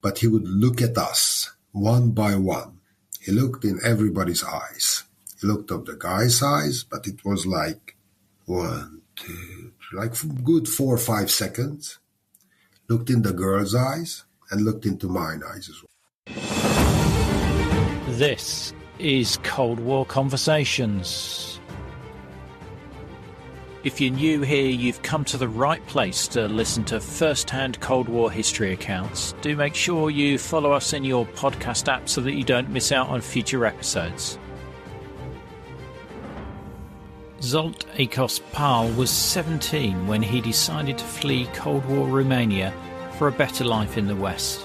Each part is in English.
but he would look at us one by one. He looked in everybody's eyes. He looked at the guy's eyes, but it was like 1, 2, like good 4 or 5 seconds. Looked in the girl's eyes and looked into mine eyes as well. This is Cold War Conversations. If you're new here, you've come to the right place to listen to first-hand Cold War history accounts. Do make sure you follow us in your podcast app so that you don't miss out on future episodes. Zsolt Akos Pall was 17 when he decided to flee Cold War Romania for a better life in the West.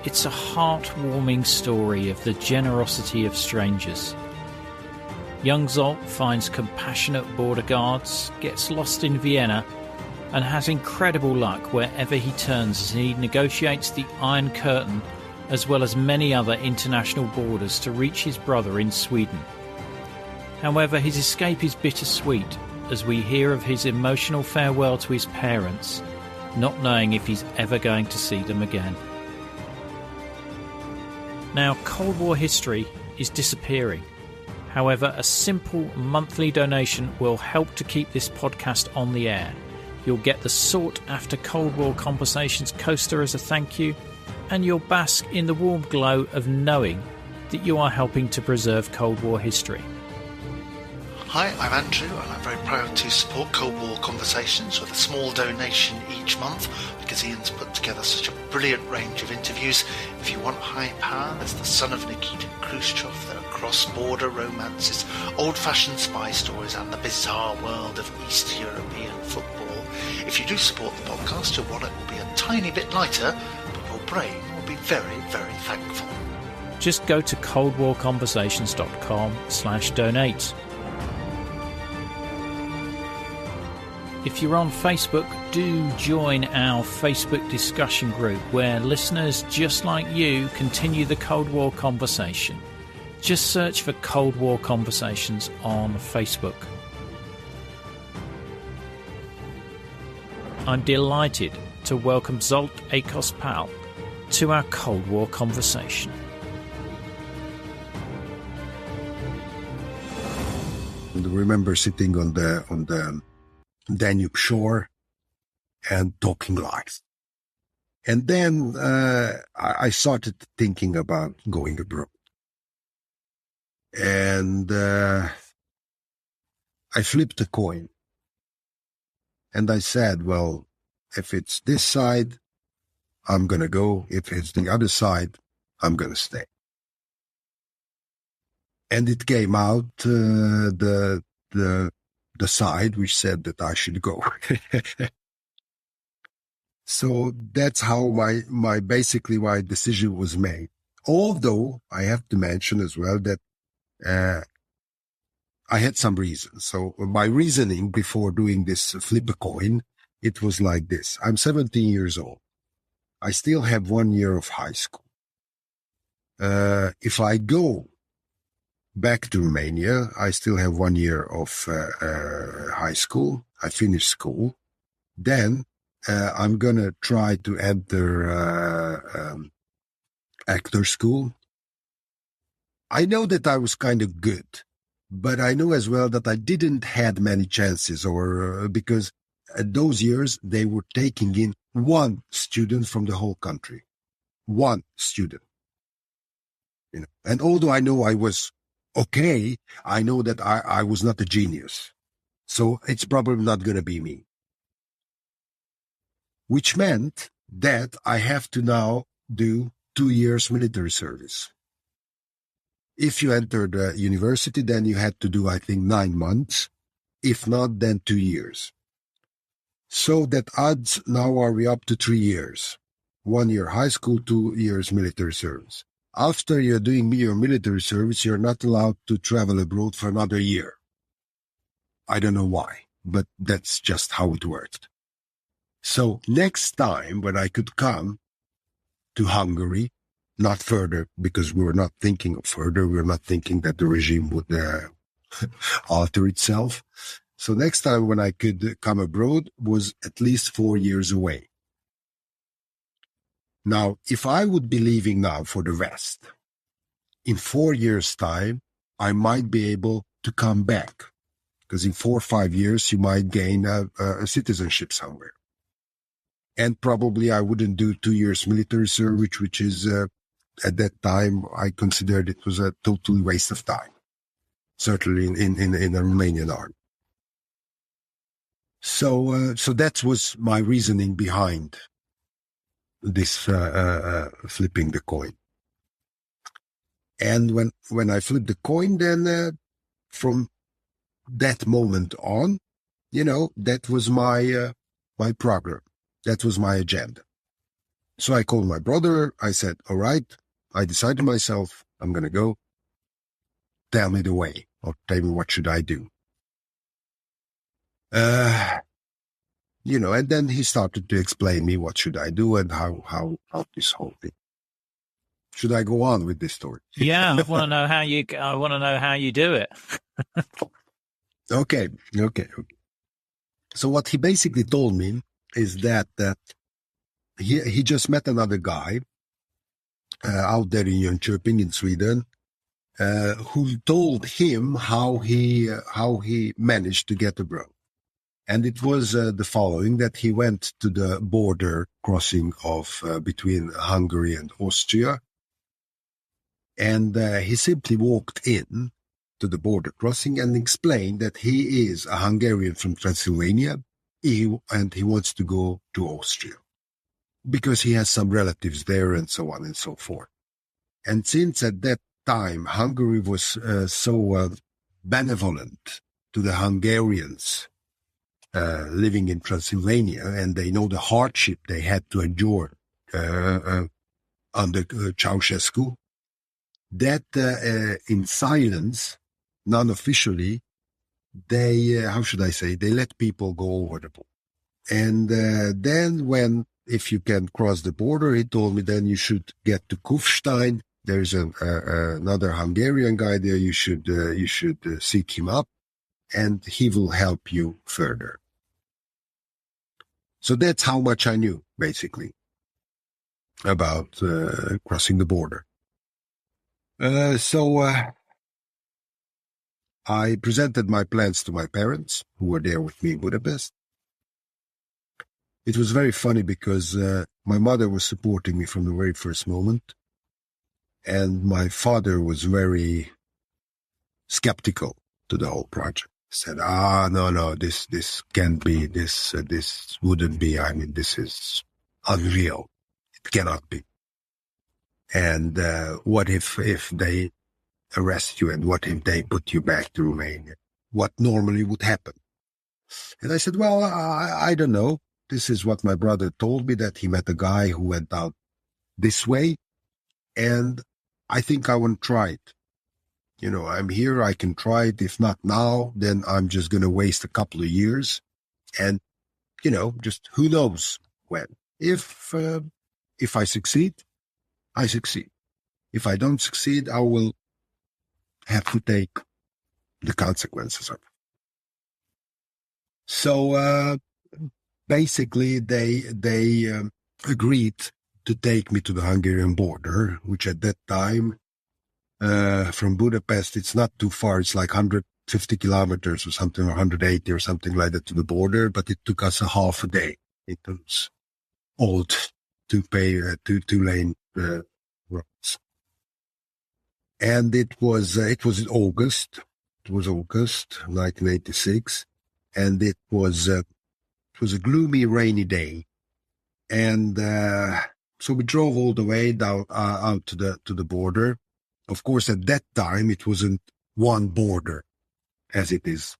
It's a heartwarming story of the generosity of strangers. Young Zsolt finds compassionate border guards, gets lost in Vienna, and has incredible luck wherever he turns as he negotiates the Iron Curtain as well as many other international borders to reach his brother in Sweden. However, his escape is bittersweet as we hear of his emotional farewell to his parents, not knowing if he's ever going to see them again. Now, Cold War history is disappearing. However, a simple monthly donation will help to keep this podcast on the air. You'll get the sought-after Cold War Conversations coaster as a thank you, and you'll bask in the warm glow of knowing that you are helping to preserve Cold War history. Hi, I'm Andrew, and I'm very proud to support Cold War Conversations with a small donation each month because Ian's put together such a brilliant range of interviews. If you want high power, there's the son of Nikita Khrushchev, there are cross-border romances, old-fashioned spy stories, and the bizarre world of East European football. If you do support the podcast, your wallet will be a tiny bit lighter, but your brain will be very, very thankful. Just go to coldwarconversations.com/donate. If you're on Facebook, do join our Facebook discussion group where listeners just like you continue the Cold War conversation. Just search for Cold War Conversations on Facebook. I'm delighted to welcome Zsolt Akos Pall to our Cold War conversation. I remember sitting on the Danube shore and talking live. And then I started thinking about going abroad. And I flipped a coin. And I said, well, if it's this side, I'm going to go. If it's the other side, I'm going to stay. And it came out the side which said that I should go. So that's how my decision was made. Although I have to mention as well that I had some reasons. So my reasoning before doing this flip a coin, it was like this. I'm 17 years old. I still have 1 year of high school. If I go back to Romania, I still have 1 year of high school. I finished school. Then I'm going to try to enter actor school. I know that I was kind of good, but I know as well that I didn't had many chances, or because at those years they were taking in one student from the whole country. One student. You know, and although I know I was okay, I know that I was not a genius. So it's probably not going to be me. Which meant that I have to now do 2 years military service. If you enter the university, then you had to do, I think, 9 months. If not, then 2 years. So that odds now are we up to 3 years. 1 year high school, 2 years military service. After you're doing your military service, you're not allowed to travel abroad for another year. I don't know why, but that's just how it worked. So next time when I could come to Hungary, not further, because we were not thinking of further, we were not thinking that the regime would alter itself. So next time when I could come abroad was at least 4 years away. Now, if I would be leaving now for the West, in 4 years' time, I might be able to come back. Because in 4 or 5 years, you might gain a citizenship somewhere. And probably I wouldn't do 2 years military service, which is, at that time, I considered it was a total waste of time. Certainly in the Romanian army. So that was my reasoning behind this flipping the coin. And when I flipped the coin, then from that moment on, that was my program. That was my agenda. So I called my brother. I said, all right, I decided myself, I'm going to go. Tell me the way, or tell me what should I do. And then he started to explain me what should I do and how this whole thing. Should I go on with this story? Yeah, I want to know how you do it. Okay. So what he basically told me is that he just met another guy out there in Jönköping in Sweden, who told him how he managed to get abroad. And it was the following, that he went to the border crossing of between Hungary and Austria. And he simply walked in to the border crossing and explained that he is a Hungarian from Transylvania and he wants to go to Austria because he has some relatives there and so on and so forth. And since at that time Hungary was so benevolent to the Hungarians living in Transylvania, and they know the hardship they had to endure under Ceausescu, that in silence, non-officially, they, they let people go over the border. And then if you can cross the border, he told me, then you should get to Kufstein. There's another Hungarian guy there. You should seek him up, and he will help you further. So that's how much I knew, basically, about crossing the border. So I presented my plans to my parents, who were there with me in Budapest. It was very funny because my mother was supporting me from the very first moment, and my father was very skeptical to the whole project. Said, no, this can't be, this wouldn't be, this is unreal. It cannot be. And what if they arrest you, and what if they put you back to Romania? What normally would happen? And I said, well, I don't know. This is what my brother told me, that he met a guy who went out this way, and I think I want to try it. I'm here, I can try it. If not now, then I'm just going to waste a couple of years. And, just who knows when. If I succeed, I succeed. If I don't succeed, I will have to take the consequences of it. So basically, they agreed to take me to the Hungarian border, which at that time, from Budapest, it's not too far. It's like 150 kilometers or something, or 180 or something like that to the border. But it took us a half a day. It was old two-lane roads. And it was in August. It was August 1986, and it was a gloomy, rainy day. And so we drove all the way down out to the border. Of course, at that time, it wasn't one border, as it is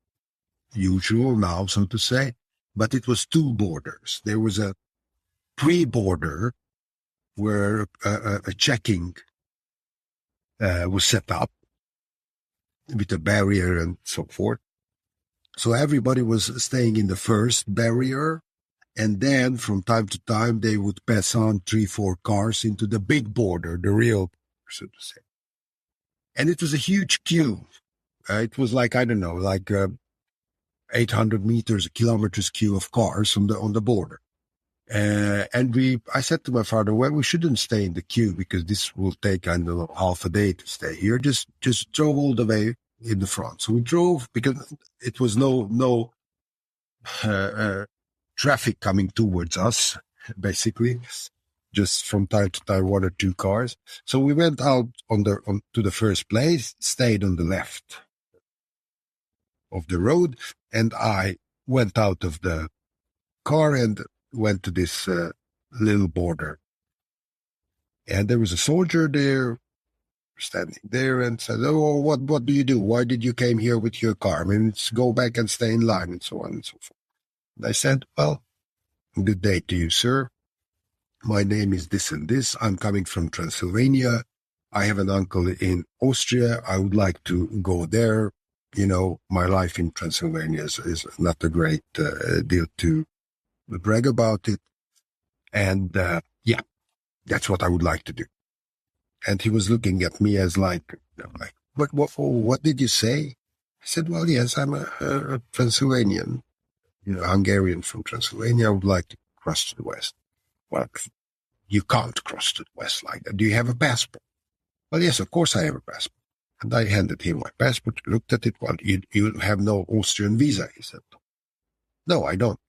usual now, so to say, but it was two borders. There was a pre-border where a checking was set up with a barrier and so forth. So everybody was staying in the first barrier, and then from time to time, they would pass on 3-4 cars into the big border, the real, so to say. And it was a huge queue. It was like, 800 meters, kilometers queue of cars on the border. And I said to my father, well, we shouldn't stay in the queue because this will take, I don't know, half a day to stay here. Just drove all the way in the front. So we drove because it was no traffic coming towards us, basically. Just from time to time, one or two cars. So we went out to the first place, stayed on the left of the road, and I went out of the car and went to this little border. And there was a soldier there, standing there, and said, "Oh, what do you do? Why did you came here with your car? I mean, go back and stay in line," and so on and so forth. And I said, "Well, good day to you, sir. My name is this and this. I'm coming from Transylvania. I have an uncle in Austria. I would like to go there. You know, my life in Transylvania is not a great deal to brag about it. And yeah, that's what I would like to do." And he was looking at me as like, what did you say? I said, "Well, yes, I'm a Transylvanian, Hungarian from Transylvania. I would like to cross to the West." "Well, you can't cross to the West like that. Do you have a passport?" "Well, yes, of course I have a passport." And I handed him my passport. He looked at it. "Well, you have no Austrian visa," he said. "No, I don't."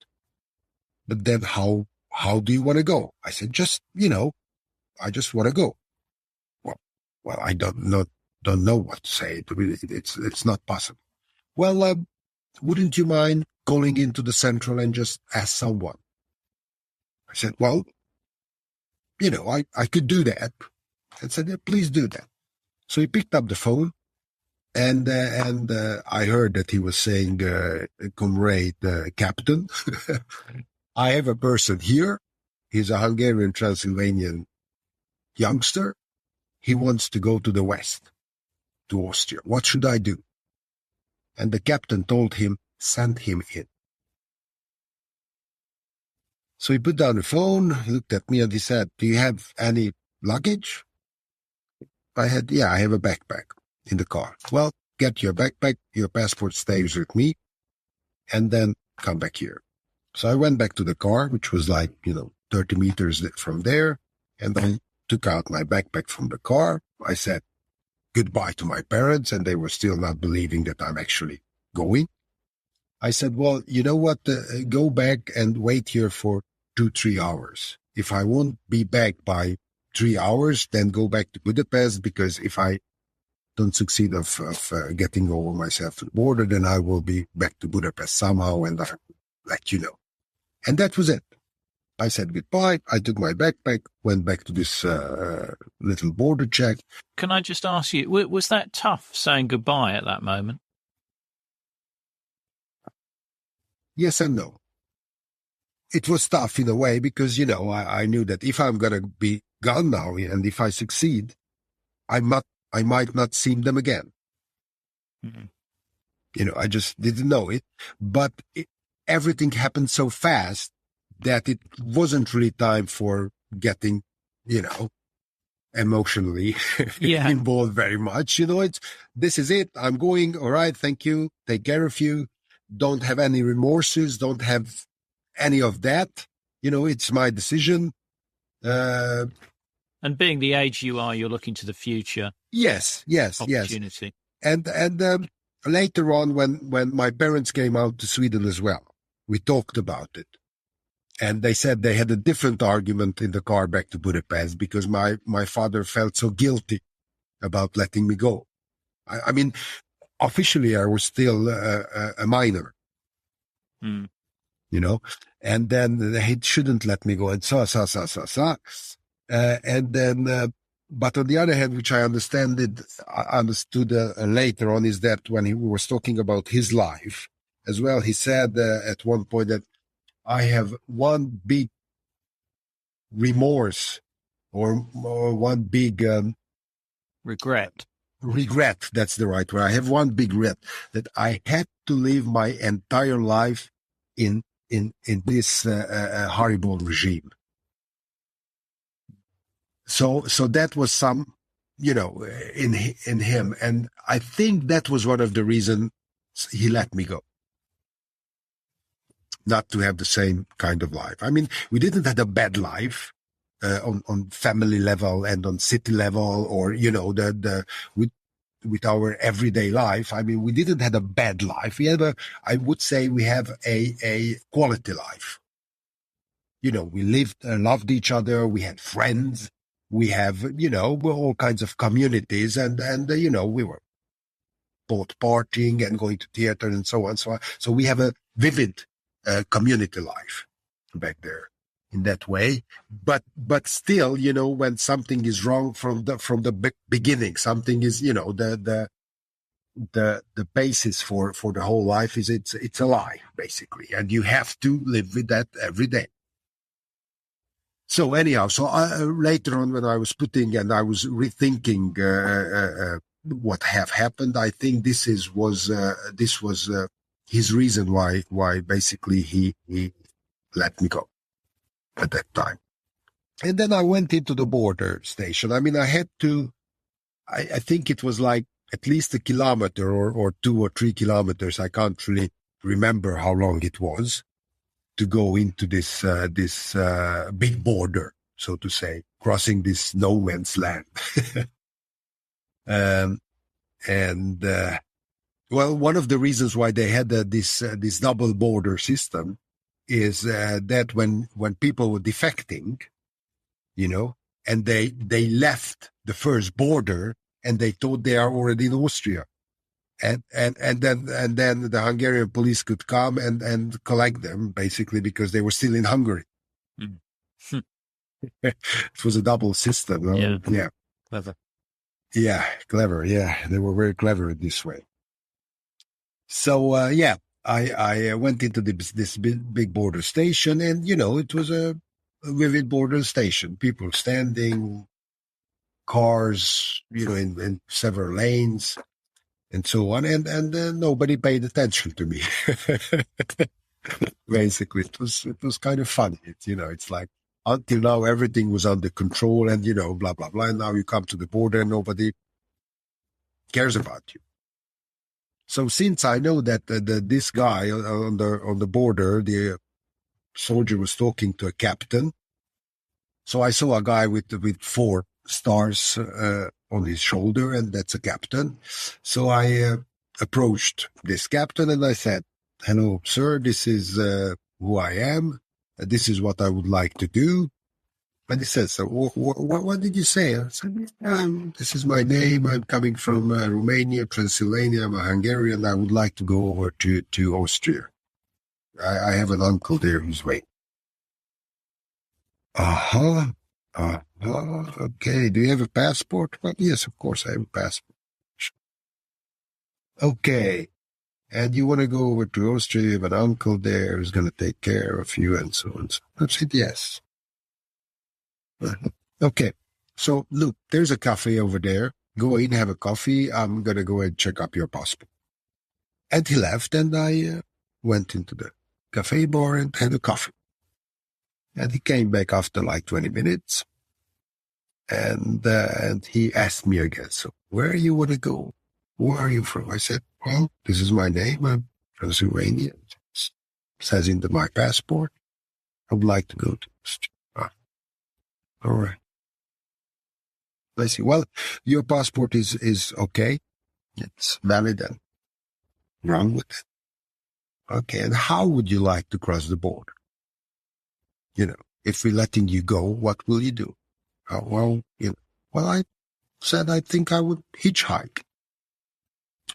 "But then how do you want to go?" I said, I just want to go." Well, I don't know what to say. It's not possible." "Well, wouldn't you mind calling into the central and just ask someone?" I said, "Well, I could do that." And said, "Yeah, please do that." So he picked up the phone, and I heard that he was saying, "Comrade Captain, I have a person here. He's a Hungarian Transylvanian youngster. He wants to go to the West, to Austria. What should I do?" And the captain told him, "Send him in." So he put down the phone, looked at me, and he said, "Do you have any luggage?" I have a backpack in the car. "Well, get your backpack, your passport stays with me, and then come back here." So I went back to the car, which was like, 30 meters from there, and I took out my backpack from the car. I said goodbye to my parents, and they were still not believing that I'm actually going. I said, "Well, you know what? Go back and wait here for 2-3 hours. If I won't be back by 3 hours, then go back to Budapest, because if I don't succeed of getting over myself to the border, then I will be back to Budapest somehow, and I'll let you know." And that was it. I said goodbye. I took my backpack, went back to this little border check. Can I just ask you, was that tough saying goodbye at that moment? Yes and no. It was tough in a way because, I knew that if I'm going to be gone now and if I succeed, I might not see them again. Mm-hmm. I just didn't know it. But everything happened so fast that it wasn't really time for getting, emotionally involved very much. This is it. I'm going. All right. Thank you. Take care of you. Don't have any remorses. Don't have any of that. It's my decision. And being the age you are, you're looking to the future. Yes. Opportunity. And later on, when my parents came out to Sweden as well, we talked about it. And they said they had a different argument in the car back to Budapest because my father felt so guilty about letting me go. I mean, officially I was still a minor, and then he shouldn't let me go, and and then, but on the other hand, which I understood later on, is that when he was talking about his life as well, he said at one point that I have one big remorse or one big regret. Regret, that's the right word. I have one big regret that I had to live my entire life in this horrible regime. So that was some, in him, and I think that was one of the reasons he let me go. not to have the same kind of life. I mean, we didn't have a bad life on family level and on city level, or with our everyday life. I mean, we didn't have a bad life. We have I would say we have a quality life. We lived, loved each other. We had friends. We have, we're all kinds of communities, and we were both partying and going to theater and so on, so on. So we have a vivid community life back there in that way. But still, when something is wrong from the beginning, something is, the basis for the whole life is it's a lie, basically, and you have to live with that every day. So anyhow, later on when I was and I was rethinking what have happened, I think this was his reason why basically he let me go at that time. And then I went into the border station. I mean, I had to, I think it was like at least a kilometer or 2 or 3 kilometers. I can't really remember how long it was to go into this big border, so to say, crossing this no man's land. Well, one of the reasons why they had this double border system is that when people were defecting, and they left the first border and they thought they are already in Austria. And then the Hungarian police could come and collect them, basically, because they were still in Hungary. Mm. It was a double system. Yeah. Clever. Yeah, clever. Yeah, they were very clever in this way. So I went into this big border station, and it was a vivid border station. People standing, cars, in several lanes, and so on, and nobody paid attention to me. Basically, it was kind of funny. It's like until now everything was under control, and blah blah blah. And now you come to the border, and nobody cares about you. So since I know that this guy on the border, the soldier was talking to a captain, so I saw a guy with 4 stars on his shoulder, and that's a captain. So I approached this captain and I said, "Hello, sir, this is who I am. This is what I would like to do." And he said, "So what did you say?" I said, "This is my name. I'm coming from Romania, Transylvania. I'm a Hungarian. I would like to go over to Austria. I have an uncle there who's waiting." Uh-huh. Okay. Do you have a passport? Well, yes, of course I have a passport. Okay. And you want to go over to Austria? You have an uncle there who's going to take care of you and so on. So I said, yes. Okay. So look, there's a cafe over there. Go in, have a coffee. I'm going to go and check up your passport. And he left, and I went into the cafe bar and had a coffee. And he came back after like 20 minutes. And he asked me again, "So where you want to go? Where are you from?" I said, "Well, this is my name. I'm Transylvania. It says in my passport. I would like to go to Austria." All right. I see. Well, your passport is okay. It's valid and wrong with it. Okay. And how would you like to cross the border? If we're letting you go, what will you do? Well, I said I think I would hitchhike.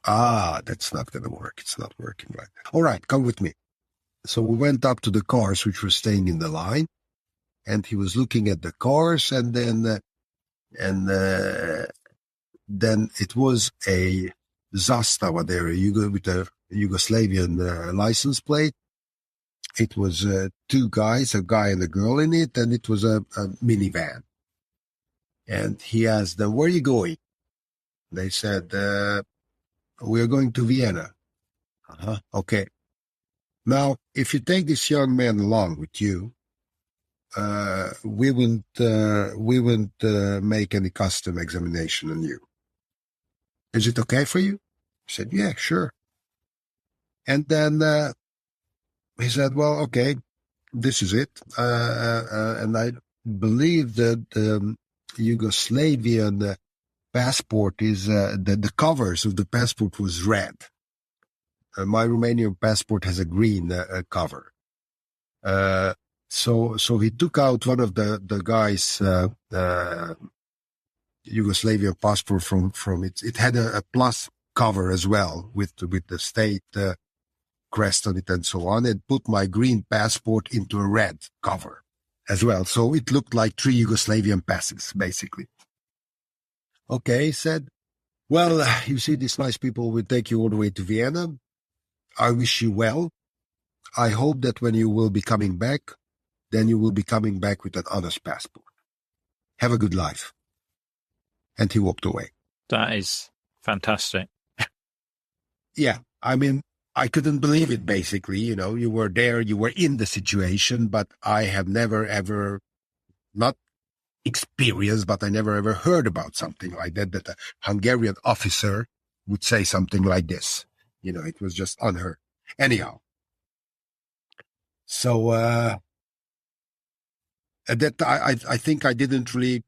That's not going to work. It's not working right now. All right, come with me. So we went up to the cars which were staying in the line, and he was looking at the cars, and then it was a Zastava there, with a Yugoslavian license plate. It was 2 guys, a guy and a girl in it, and it was a minivan. And he asked them, "Where are you going?" They said, "We are going to Vienna." Okay. Now, if you take this young man along with you, we wouldn't make any custom examination on you. Is it okay for you? I said, "Yeah, sure." And then he said, well, okay, this is it. And I believe that Yugoslavian passport is the covers of the passport was red. My Romanian passport has a green cover. So he took out one of the guy's Yugoslavian passport from it. It had a plus cover as well with the state crest on it and so on, and put my green passport into a red cover as well. So it looked like 3 Yugoslavian passes, basically. Okay, he said, well, you see, these nice people will take you all the way to Vienna. I wish you well. I hope that when you will be coming back, then you will be coming back with an honest passport. Have a good life. And he walked away. That is fantastic. Yeah, I mean, I couldn't believe it, basically. You were there, you were in the situation, but I have never, ever, not experienced, but I never, ever heard about something like that a Hungarian officer would say something like this. It was just unheard. Anyhow. So, at that time, I think I didn't really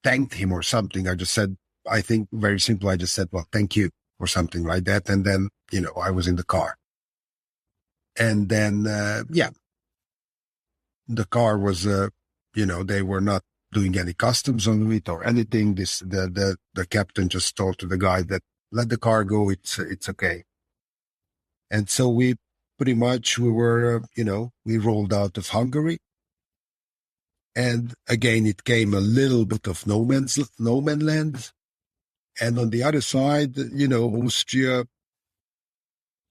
thank him or something. I just said, I think very simple. I just said, well, thank you or something like that. And then, I was in the car. And then, the car was, they were not doing any customs on it or anything. The captain just told to the guy that let the car go. It's okay. And so we were, we rolled out of Hungary. And again, it came a little bit of no man's land. And on the other side, Austria,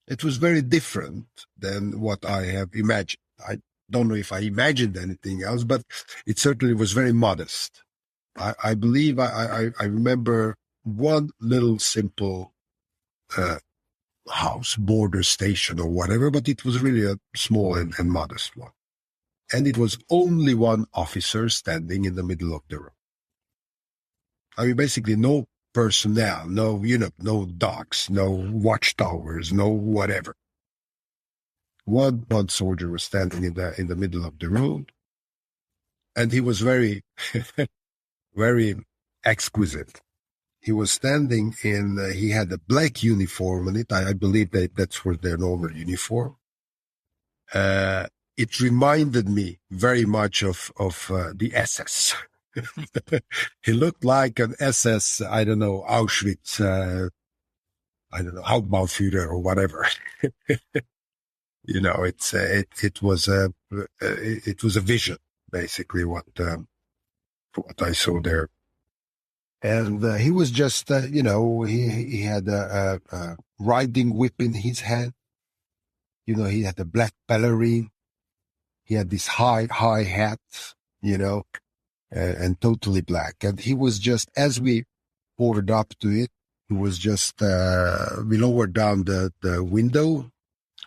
it was very different than what I have imagined. I don't know if I imagined anything else, but it certainly was very modest. I believe I remember one little simple house, border station or whatever, but it was really a small and modest one. And it was only one officer standing in the middle of the road. I mean, basically no personnel, no docks, no watchtowers, no whatever. One soldier was standing in the middle of the road, and he was very, very exquisite. He was standing he had a black uniform on it. I believe that's for their normal uniform. It reminded me very much of the SS. He looked like an SS, I don't know, Auschwitz, I don't know, Hauptbauführer or whatever. It was a vision, basically, what I saw there. And he was just, he had a riding whip in his hand. He had a black pelerine. He had this high hat, and totally black. And he was just, as we poured up to it, he was just, we lowered down the window,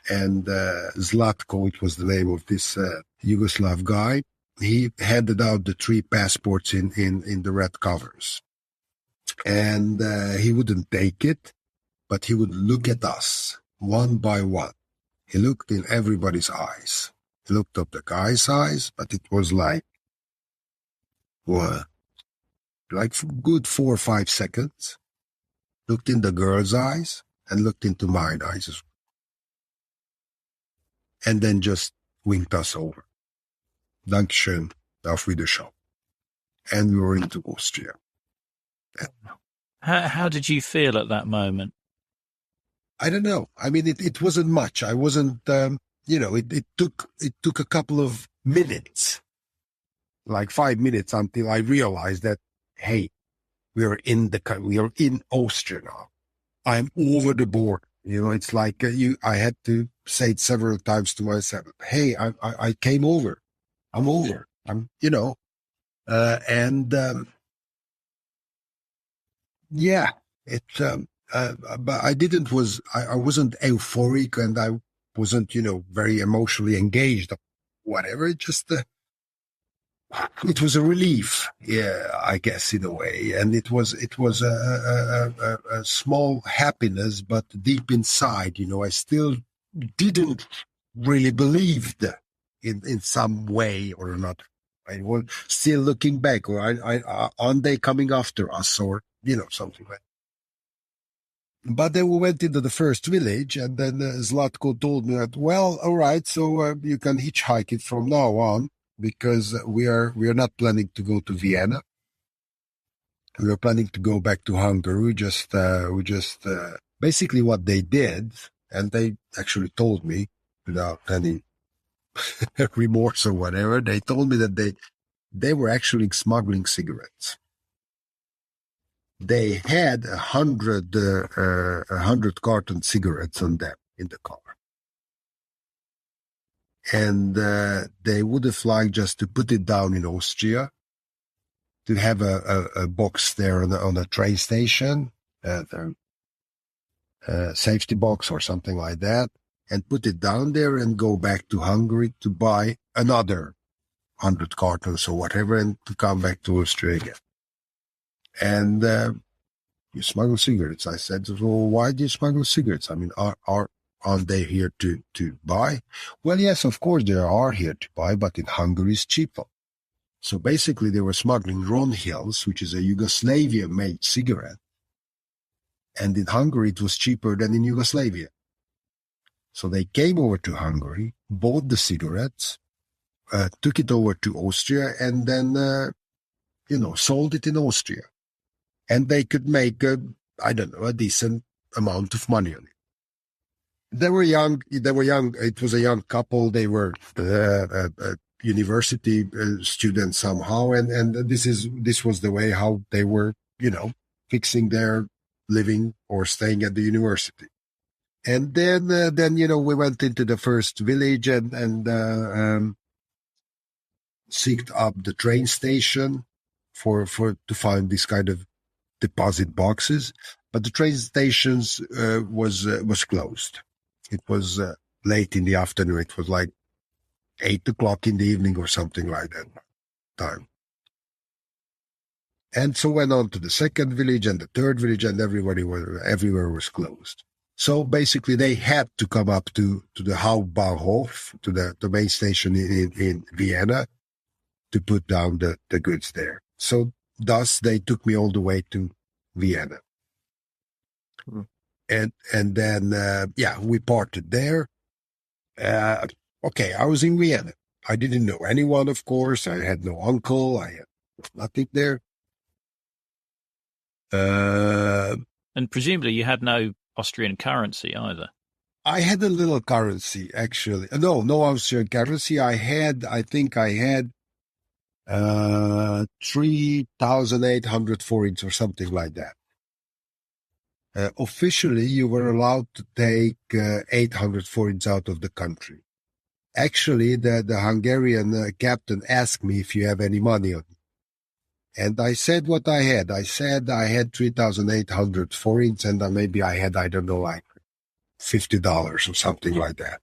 and Zlatko, it was the name of this Yugoslav guy, he handed out the 3 passports in the red covers. And he wouldn't take it, but he would look at us one by one. He looked in everybody's eyes. He looked up the guy's eyes, but it was like good 4 or 5 seconds. Looked in the girl's eyes and looked into mine eyes as well. And then just winked us over. Dankeschön, auf Wiedersehen. And we were into Austria. How did you feel at that moment? I don't know. I mean, it wasn't much. I wasn't, it took a couple of minutes, like 5 minutes, until I realized that, hey, we are in Austria now. I'm over the border. It's like I had to say it several times to myself. Hey, I came over. I'm over. Yeah, but I wasn't euphoric, and I wasn't, very emotionally engaged, whatever. It just, it was a relief, yeah, I guess, in a way. And it was a small happiness, but deep inside, I still didn't really believed in some way or another. I was still looking back, or aren't they coming after us, or something like that. But then we went into the first village, and then Zlatko told me that, well, all right, so you can hitchhike it from now on, because we are not planning to go to Vienna. We are planning to go back to Hungary. We just basically what they did, and they actually told me without any remorse or whatever. They told me that they were actually smuggling cigarettes. They had 100 carton cigarettes on them in the car, and they would have liked just to put it down in Austria, to have a box there on a train station, safety box or something like that, and put it down there and go back to Hungary to buy another 100 cartons or whatever, and to come back to Austria again. And you smuggle cigarettes. I said, well, why do you smuggle cigarettes? I mean, aren't they here to buy? Well, yes, of course they are here to buy, but in Hungary it's cheaper. So basically they were smuggling Ron Hills, which is a Yugoslavia-made cigarette. And in Hungary it was cheaper than in Yugoslavia. So they came over to Hungary, bought the cigarettes, took it over to Austria, and then, sold it in Austria. And they could make, a decent amount of money on it. They were young. It was a young couple. They were university students somehow. And this was the way how they were, fixing their living or staying at the university. And then we went into the first village and seeked up the train station to find this kind of deposit boxes. But the train stations was closed. It was late in the afternoon. It was like 8 o'clock in the evening or something like that time. And so went on to the second village and the third village, and everywhere was closed. So basically, they had to come up to the Hauptbahnhof, to the main station in Vienna, to put down the goods there. So thus, they took me all the way to Vienna. Mm. And then, we parted there. Okay, I was in Vienna. I didn't know anyone, of course. I had no uncle. I had nothing there. And presumably you had no Austrian currency either. I had a little currency, actually. No Austrian currency. I think I had 3,800 forints or something like that. Officially, you were allowed to take 800 forints out of the country. Actually, the Hungarian captain asked me if you have any money on me. And I said what I had. I said I had 3,800 forints, and maybe I had, like $50 or something like that.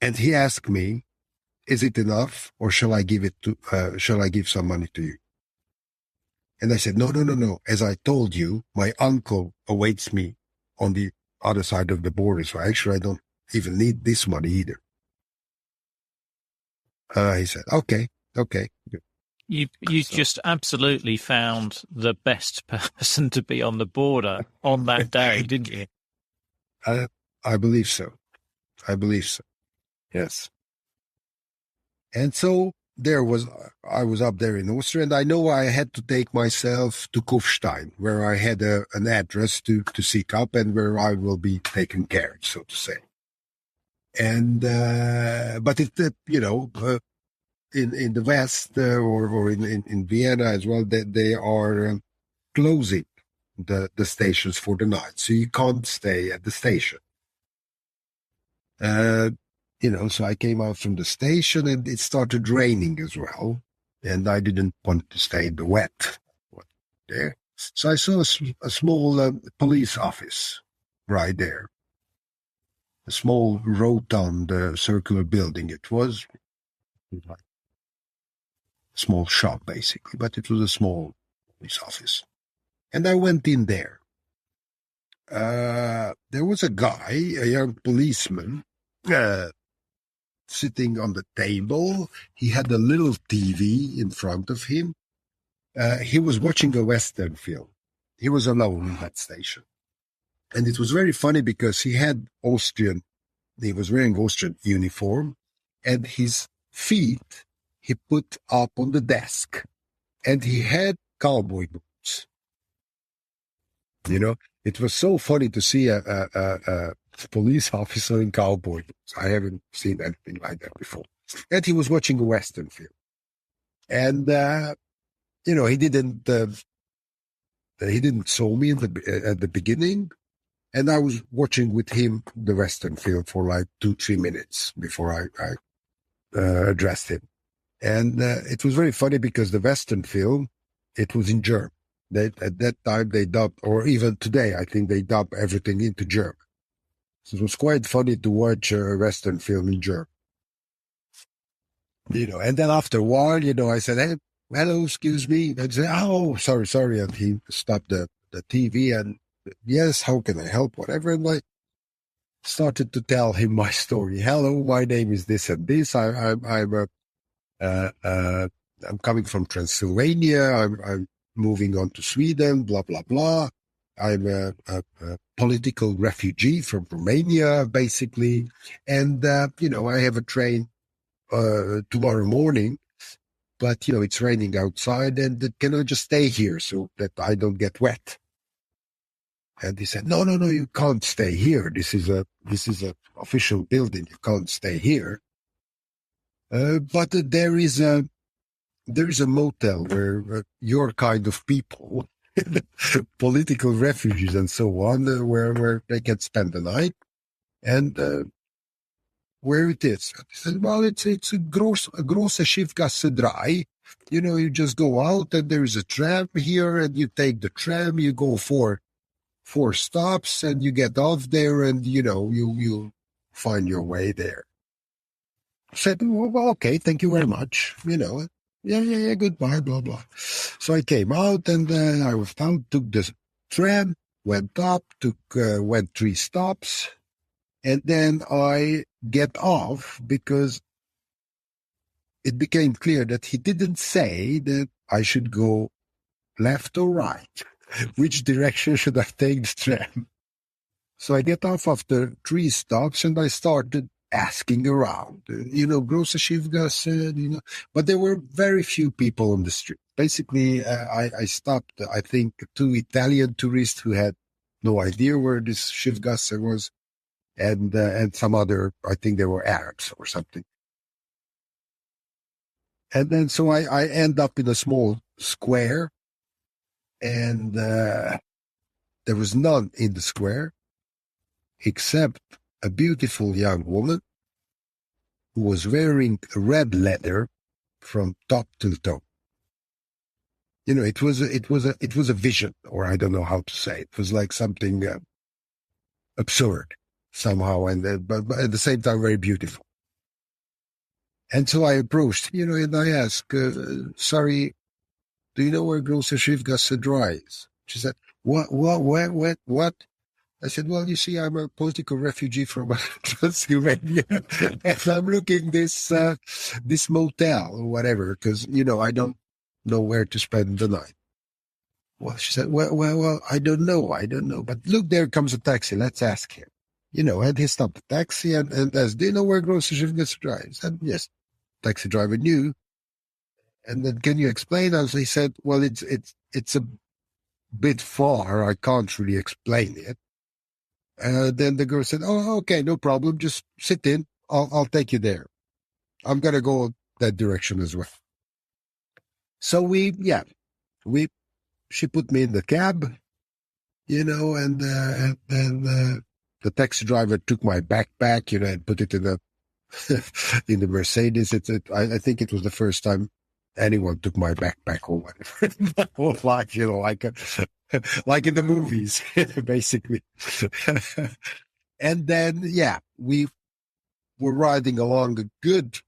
And he asked me, is it enough, or shall I give some money to you? And I said, no. As I told you, my uncle awaits me on the other side of the border, so actually I don't even need this money either. He said, okay. Good. You just absolutely found the best person to be on the border on that day, didn't you? I believe so. Yes. And so I was up there in Austria, and I know I had to take myself to Kufstein, where I had an address to seek up and where I will be taken care of, so to say. And, but in the West or in Vienna as well, they are closing the stations for the night, so you can't stay at the station. So I came out from the station and it started raining as well, and I didn't want to stay in the wet there. So I saw a small police office right there, a small rotund circular building. It was like small shop basically, but it was a small police office. And I went in there. there was a guy, a young policeman, sitting on the table. He had a little TV in front of him. He was watching a Western film. He was alone in that station. And it was very funny because he was wearing Austrian uniform, and his feet he put up on the desk, and he had cowboy boots. It was so funny to see a police officer in cowboy boots. I haven't seen anything like that before. And he was watching a Western film. And, he didn't saw me at the beginning. And I was watching with him the Western film for like 2-3 minutes before I addressed him. And it was very funny because the Western film, it was in German. At that time they dubbed, or even today, I think they dub everything into German. So it was quite funny to watch a Western film in German. And then after a while, I said, hey, hello, excuse me. And say, oh, sorry. And he stopped the TV and, yes, how can I help? Whatever. And I started to tell him my story. Hello, my name is this and this. I'm coming from Transylvania. I'm moving on to Sweden, blah, blah, blah. I'm a political refugee from Romania, basically. And, I have a train tomorrow morning, but, it's raining outside, and can I just stay here so that I don't get wet? And he said, no, you can't stay here. This is a official building. You can't stay here. But there is a motel where your kind of people, political refugees and so on, where they can spend the night. And where it is? He said, well, it's a Grosse Schiffgasse 3. You just go out and there is a tram here, and you take the tram, you go for 4 stops, and you get off there, and, you find your way there. I said, well, okay, thank you very much. Yeah, goodbye, blah, blah. So I came out, and I was down, took the tram, went up, went 3 stops, and then I get off because it became clear that he didn't say that I should go left or right. Which direction should I take the tram? So I get off after 3 stops, and I started asking around, Grosse Schiffgasse, but there were very few people on the street. Basically, I stopped, I think, 2 Italian tourists who had no idea where this Schiffgasse was, and some other, I think they were Arabs or something. And then so I end up in a small square, and there was none in the square except a beautiful young woman who was wearing red leather from top to toe. It was a vision, or I don't know how to say it. It was like something absurd somehow, but at the same time very beautiful. And so I approached, and I asked, sorry, do you know where Grosse Schiffgasse 3 is? She said, what? I said, well, you see, I'm a political refugee from Transylvania, and I'm looking this motel or whatever, because, I don't know where to spend the night. Well, she said, well, I don't know. But look, there comes a taxi. Let's ask him. And he stopped the taxi and asked, do you know where Grosse Schiffgasse 3 is? I said, yes. Taxi driver knew. And then, can you explain? As he said, well, it's a bit far. I can't really explain it. Then the girl said, oh, okay, no problem. Just sit in. I'll take you there. I'm going to go that direction as well. So she put me in the cab, and then the taxi driver took my backpack, and put it in the Mercedes. I think it was the first time anyone took my backpack or whatever in my whole life, like in the movies, basically. And then, we were riding along a good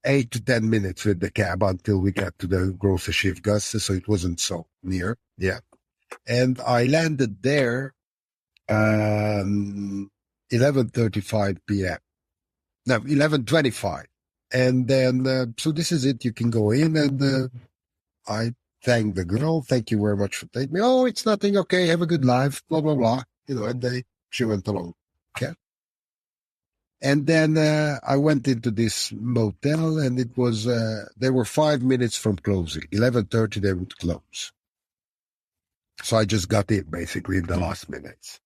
8 to 10 minutes with the cab until we got to the Grosse Schiffgasse, so it wasn't so near. Yeah. And I landed there 11:35 p.m. No, 11:25. And then, so this is it. You can go in, and I thank the girl. Thank you very much for taking me. Oh, it's nothing. Okay, have a good life. Blah blah blah. And she went along. Okay. And then I went into this motel, and it was they were 5 minutes from closing. 11:30 they would close. So I just got in basically in the last minutes.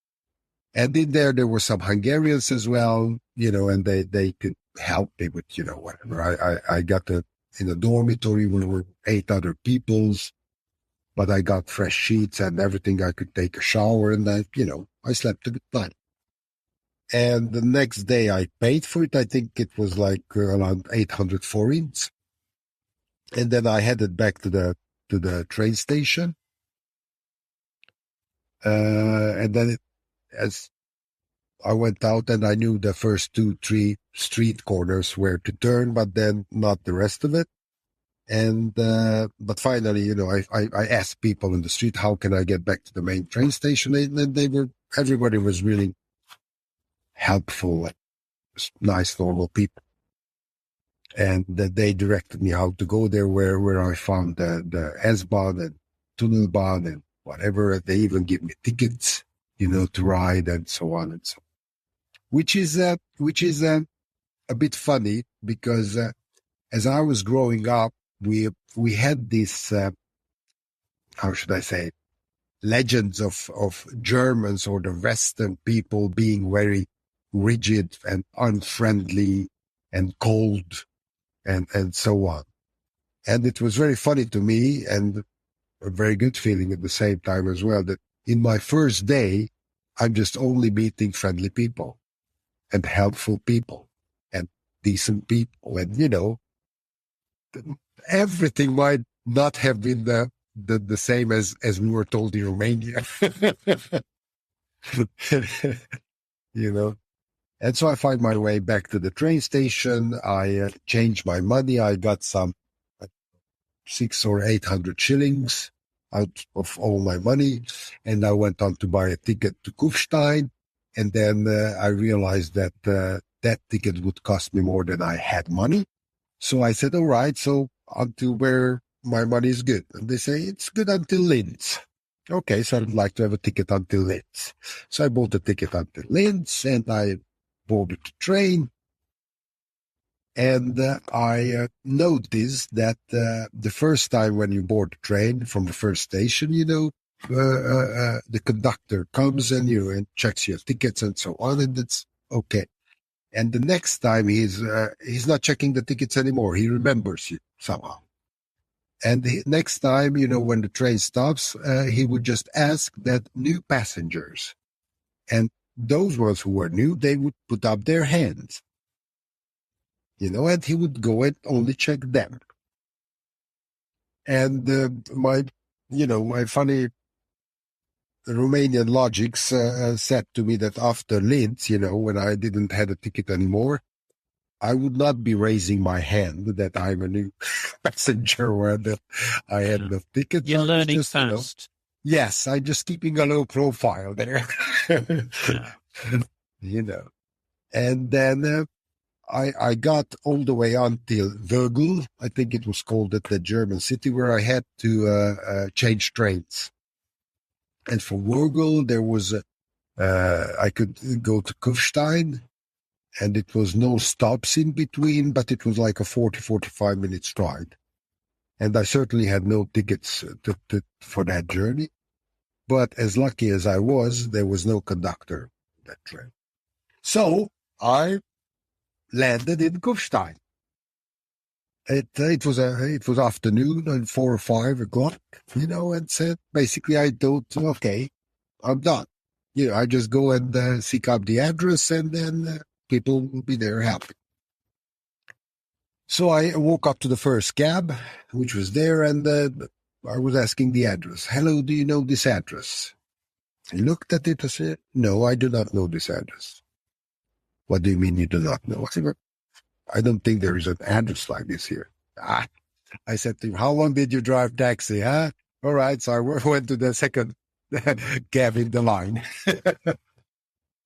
And in there were some Hungarians as well, and they could help me with, whatever. I got in a dormitory where there were 8 other peoples, but I got fresh sheets and everything. I could take a shower, and I slept a good night. And the next day I paid for it. I think it was like around 800 forints. And then I headed back to the train station. And then as I went out, and I knew the first 2-3 street corners where to turn, but then not the rest of it. And but finally, I asked people in the street, how can I get back to the main train station? And everybody was really helpful, nice, normal people. And they directed me how to go there, where I found the S-Bahn and Tunnelbahn and whatever. They even give me tickets, to ride and so on and so on. Which is a bit funny, because as I was growing up, we had this, how should I say, legends of Germans or the Western people being very rigid and unfriendly and cold and so on. And it was very funny to me, and a very good feeling at the same time as well, that in my first day, I'm just only meeting friendly people and helpful people and decent people. And, everything might not have been the same as we were told in Romania. And so I find my way back to the train station. I changed my money. I got some 600 or 800 shillings out of all my money. And I went on to buy a ticket to Kufstein. And then I realized that that ticket would cost me more than I had money. So I said, all right, so until where my money is good. And they say, it's good until Linz. Okay, so I'd like to have a ticket until Linz. So I bought a ticket until Linz, and I boarded the train. And I noticed that the first time when you board the train from the first station, the conductor comes and checks your tickets and so on, and it's okay. And the next time he's not checking the tickets anymore. He remembers you somehow. And the next time, when the train stops, he would just ask that new passengers, and those ones who were new, they would put up their hands, and he would go and only check them. And my funny Romanian logics said to me that after Linz, when I didn't have a ticket anymore, I would not be raising my hand that I'm a new passenger or that I had enough tickets. You're learning fast. Yes, I'm just keeping a low profile there. And then I got all the way until Vögel, I think it was called, at the German city, where I had to change trains. And from Vögel, there was I could go to Kufstein, and it was no stops in between, but it was like a 40-45 minutes ride. And I certainly had no tickets for that journey. But as lucky as I was, there was no conductor on that train. So I landed in Kufstein. It was afternoon, and 4 or 5 o'clock, and said, basically I thought, okay, I'm done. I just go and seek up the address, and then people will be there helping. So I woke up to the first cab, which was there, and I was asking the address. Hello, do you know this address? He looked at it and said, no, I do not know this address. What do you mean you do not know? I said, I don't think there is an address like this here. I said to him, how long did you drive taxi, huh? All right, so I went to the second cab in the line.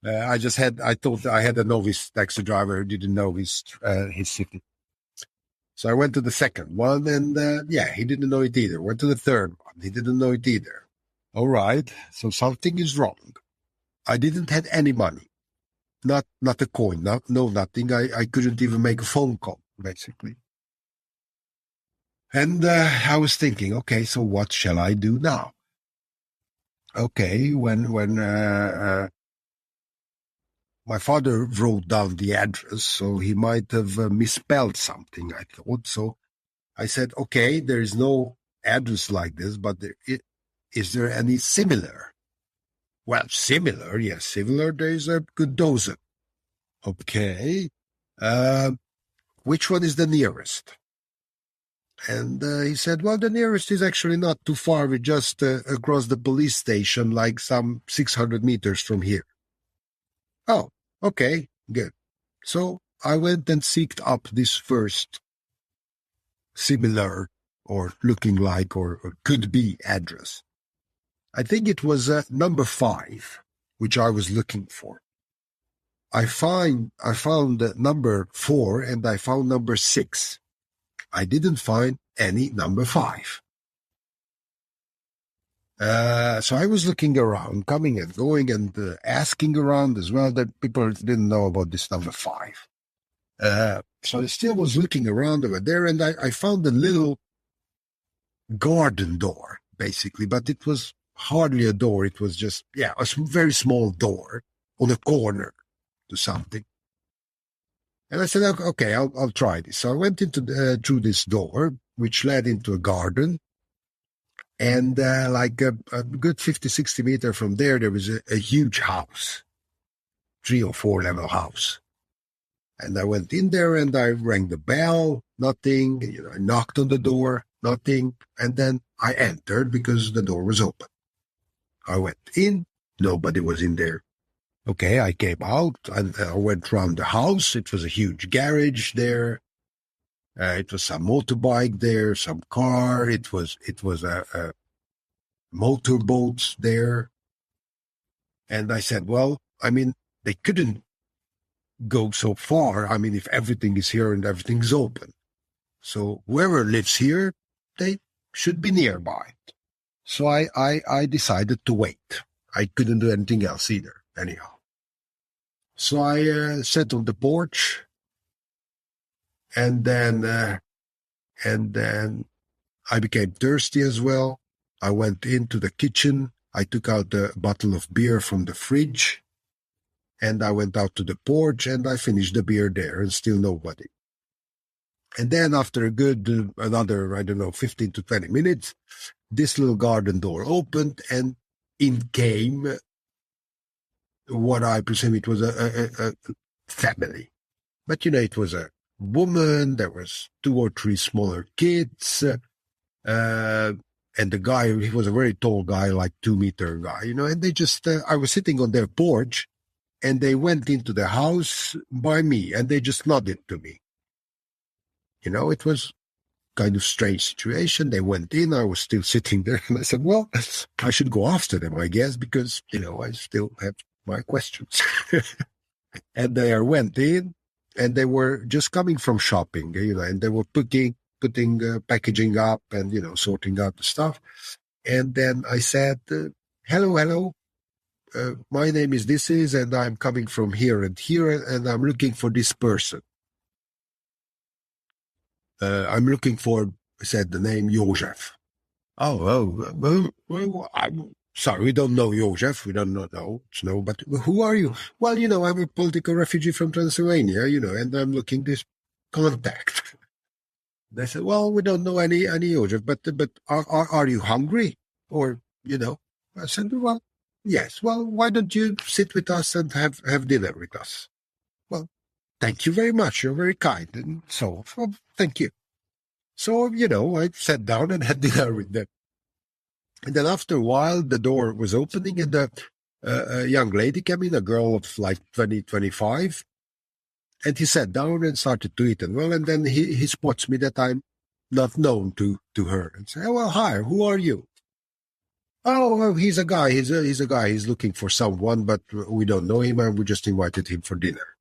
I thought I had a novice taxi driver who didn't know his city. So I went to the second one, and he didn't know it either. Went to the third one. He didn't know it either. All right, so something is wrong. I didn't have any money. Not a coin, nothing. I couldn't even make a phone call, basically. And I was thinking, okay, so what shall I do now? Okay, when my father wrote down the address, so he might have misspelled something, I thought. So I said, okay, there is no address like this, but is there any similar? Well, similar, yes, similar, there is a good dozen. Okay, which one is the nearest? And he said, well, the nearest is actually not too far. We're just across the police station, like some 600 meters from here. Oh, okay, good. So I went and seeked up this first similar or looking like or could be address. I think it was number 5, which I was looking for. I found number 4 and I found number 6. I didn't find any number 5. So I was looking around, coming and going, and asking around as well that people didn't know about this number 5. So I still was looking around over there, and I found a little garden door, basically, but it was hardly a door. It was just, a very small door on a corner to something. And I said, okay, I'll try this. So I went into through this door, which led into a garden. And like a good 50, 60 meters from there was a huge house, 3 or 4 level house. And I went in there and I rang the bell, nothing. I knocked on the door, nothing. And then I entered because the door was open. I went in, nobody was in there. Okay, I came out and I went around the house. It was a huge garage there. It was some motorbike there, some car. It was a motorboats there. And I said, well, I mean, they couldn't go so far. I mean, if everything is here and everything's open. So whoever lives here, they should be nearby. So I decided to wait. I couldn't do anything else either, anyhow. So I sat on the porch, and then I became thirsty as well. I went into the kitchen. I took out a bottle of beer from the fridge, and I went out to the porch, and I finished the beer there, and still nobody. And then after a good, another, 15 to 20 minutes, this little garden door opened, and in came what I presume it was a family. But, it was a woman, there was 2 or 3 smaller kids, and the guy, he was a very tall guy, like 2-meter guy, and they just, I was sitting on their porch, and they went into the house by me, and they just nodded to me. It was kind of strange situation. They went in, I was still sitting there, and I said, well, I should go after them, I guess, because, I still have my questions. And they went in, and they were just coming from shopping, and they were putting packaging up and, sorting out the stuff. And then I said, hello, my name is this, and I'm coming from here, and I'm looking for this person. I'm looking for, said the name, Josef. Well, I'm sorry, we don't know Josef, we don't know, but who are you? Well, I'm a political refugee from Transylvania, and I'm looking this contact. They said, well, we don't know any Josef, but are you hungry? Or, I said, well, yes, well, why don't you sit with us and have dinner with us? Well, thank you very much, you're very kind, and so, well, thank you. So, I sat down and had dinner with them. And then after a while, the door was opening, and a young lady came in, a girl of like 20, 25. And he sat down and started to eat. And well, and then he spots me that I'm not known to her. And say, oh, well, hi, who are you? Oh, he's a guy. He's a guy. He's looking for someone, but we don't know him, and we just invited him for dinner.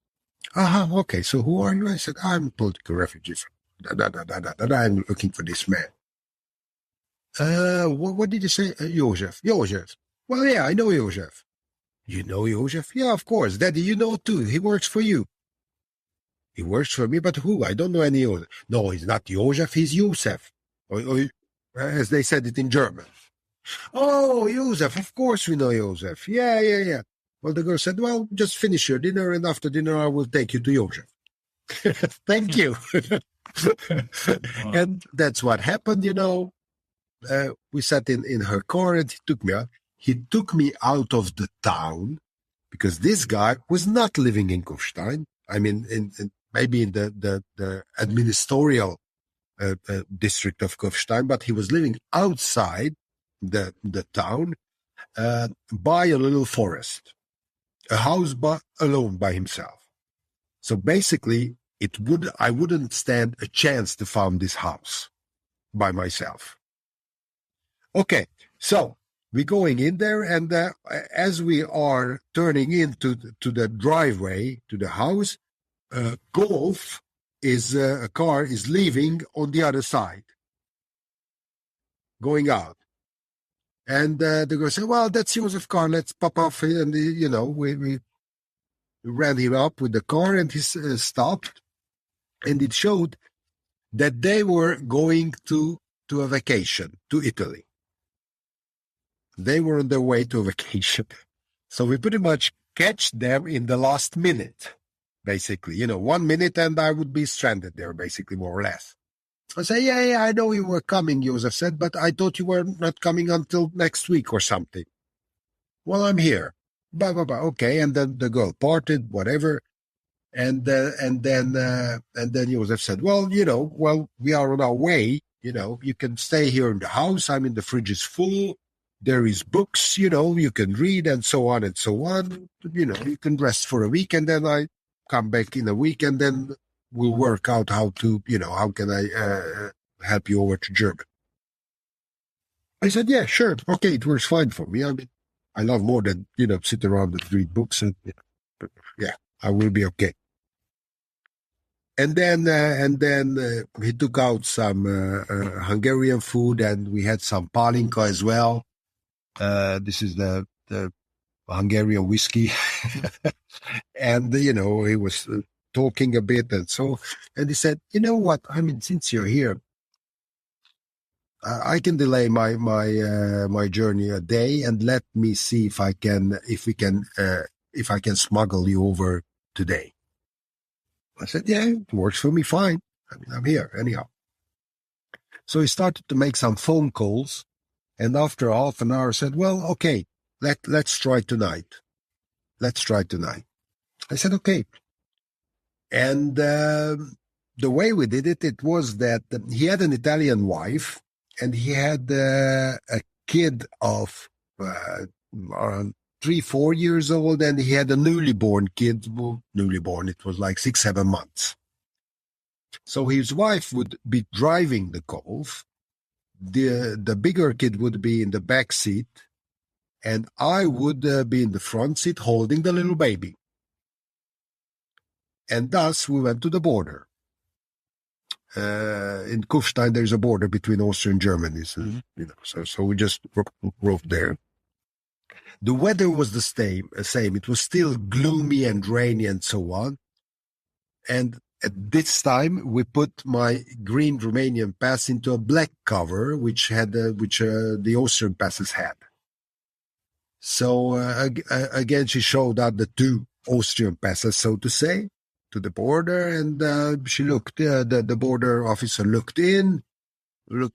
Okay. So who are you? I said, I'm a political refugee from I'm looking for this man. What did you say? Joseph. Joseph. Well, yeah, I know Joseph. You know Joseph? Yeah, of course. Daddy, you know too. He works for you. He works for me, but who? I don't know any Joseph. No, he's not Joseph, he's Joseph. Or, as they said it in German. Oh, Joseph, of course we know Joseph. Yeah. Well, the girl said, well, just finish your dinner, and after dinner I will take you to Joseph. Thank you. And that's what happened, we sat in her car, and he took me out of the town, because this guy was not living in Kufstein. I mean, maybe in the administrative district of Kufstein, but he was living outside the town, by a little forest, a house alone by himself. So basically, I wouldn't stand a chance to find this house by myself. Okay, so we're going in there, and as we are turning into the driveway to the house, Golf a car is leaving on the other side, going out. And the girl said, well, that's Joseph car, let's pop off. And, we ran him up with the car, and he stopped. And it showed that they were going to a vacation to Italy. They were on their way to a vacation. So we pretty much catch them in the last minute, basically. 1 minute and I would be stranded there, basically, more or less. I say, yeah, I know you were coming, Joseph said, but I thought you were not coming until next week or something. Well, I'm here. Blah, blah, blah. Okay, and then the girl parted, whatever. And then Joseph said, well, we are on our way. You can stay here in the house. I mean, the fridge is full. There is books, you can read, and so on and so on. You can rest for a week, and then I come back in a week, and then we'll work out how can I help you over to Germany. I said, yeah, sure. Okay, it works fine for me. I mean, I love more than, sit around and read books, and yeah, I will be okay. And then he took out some Hungarian food, and we had some palinka as well. This is the Hungarian whiskey. And, he was talking a bit, and he said, you know what? I mean, since you're here, I can delay my journey a day, and let me see if I can smuggle you over today. I said, yeah, it works for me fine. I mean, I'm here anyhow. So he started to make some phone calls, and after half an hour said, well, okay, let's try tonight. Let's try tonight. I said, okay. And the way we did it was that he had an Italian wife, and he had a kid of around 3-4 years old, and he had a newly born kid. Well, newly born, it was like 6-7 months. So his wife would be driving the Golf. The bigger kid would be in the back seat, and I would be in the front seat holding the little baby. And thus we went to the border. In Kufstein, there's a border between Austria and Germany. So we just drove there. The weather was the same. It was still gloomy and rainy and so on. And at this time, we put my green Romanian pass into a black cover, which the Austrian passes had. So again, she showed out the two Austrian passes, so to say, to the border, and she looked. The border officer looked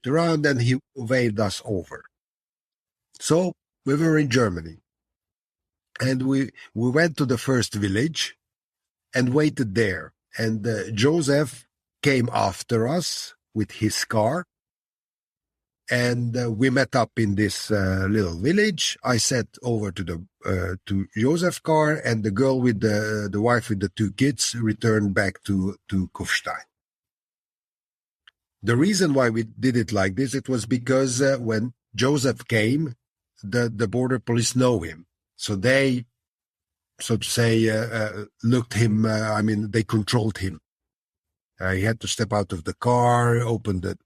around, and he waved us over. So we were in Germany, and we went to the first village and waited there. And Joseph came after us with his car, and we met up in this little village. I sat over to Joseph's car, and the girl with the wife with the two kids returned back to Kufstein. The reason why we did it like this, it was because when Joseph came, the border police know him. So they, so to say, looked him, they controlled him. He had to step out of the car, open the,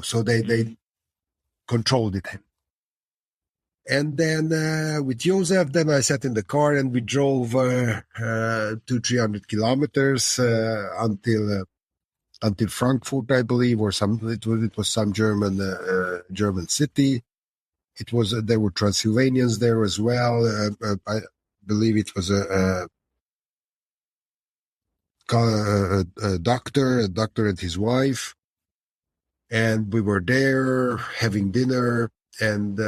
so they controlled it. And then with Joseph, then I sat in the car and we drove 200-300 kilometers until Frankfurt, I believe, or it was some German city. It was there were Transylvanians there as well. I believe it was a doctor and his wife, and we were there having dinner. And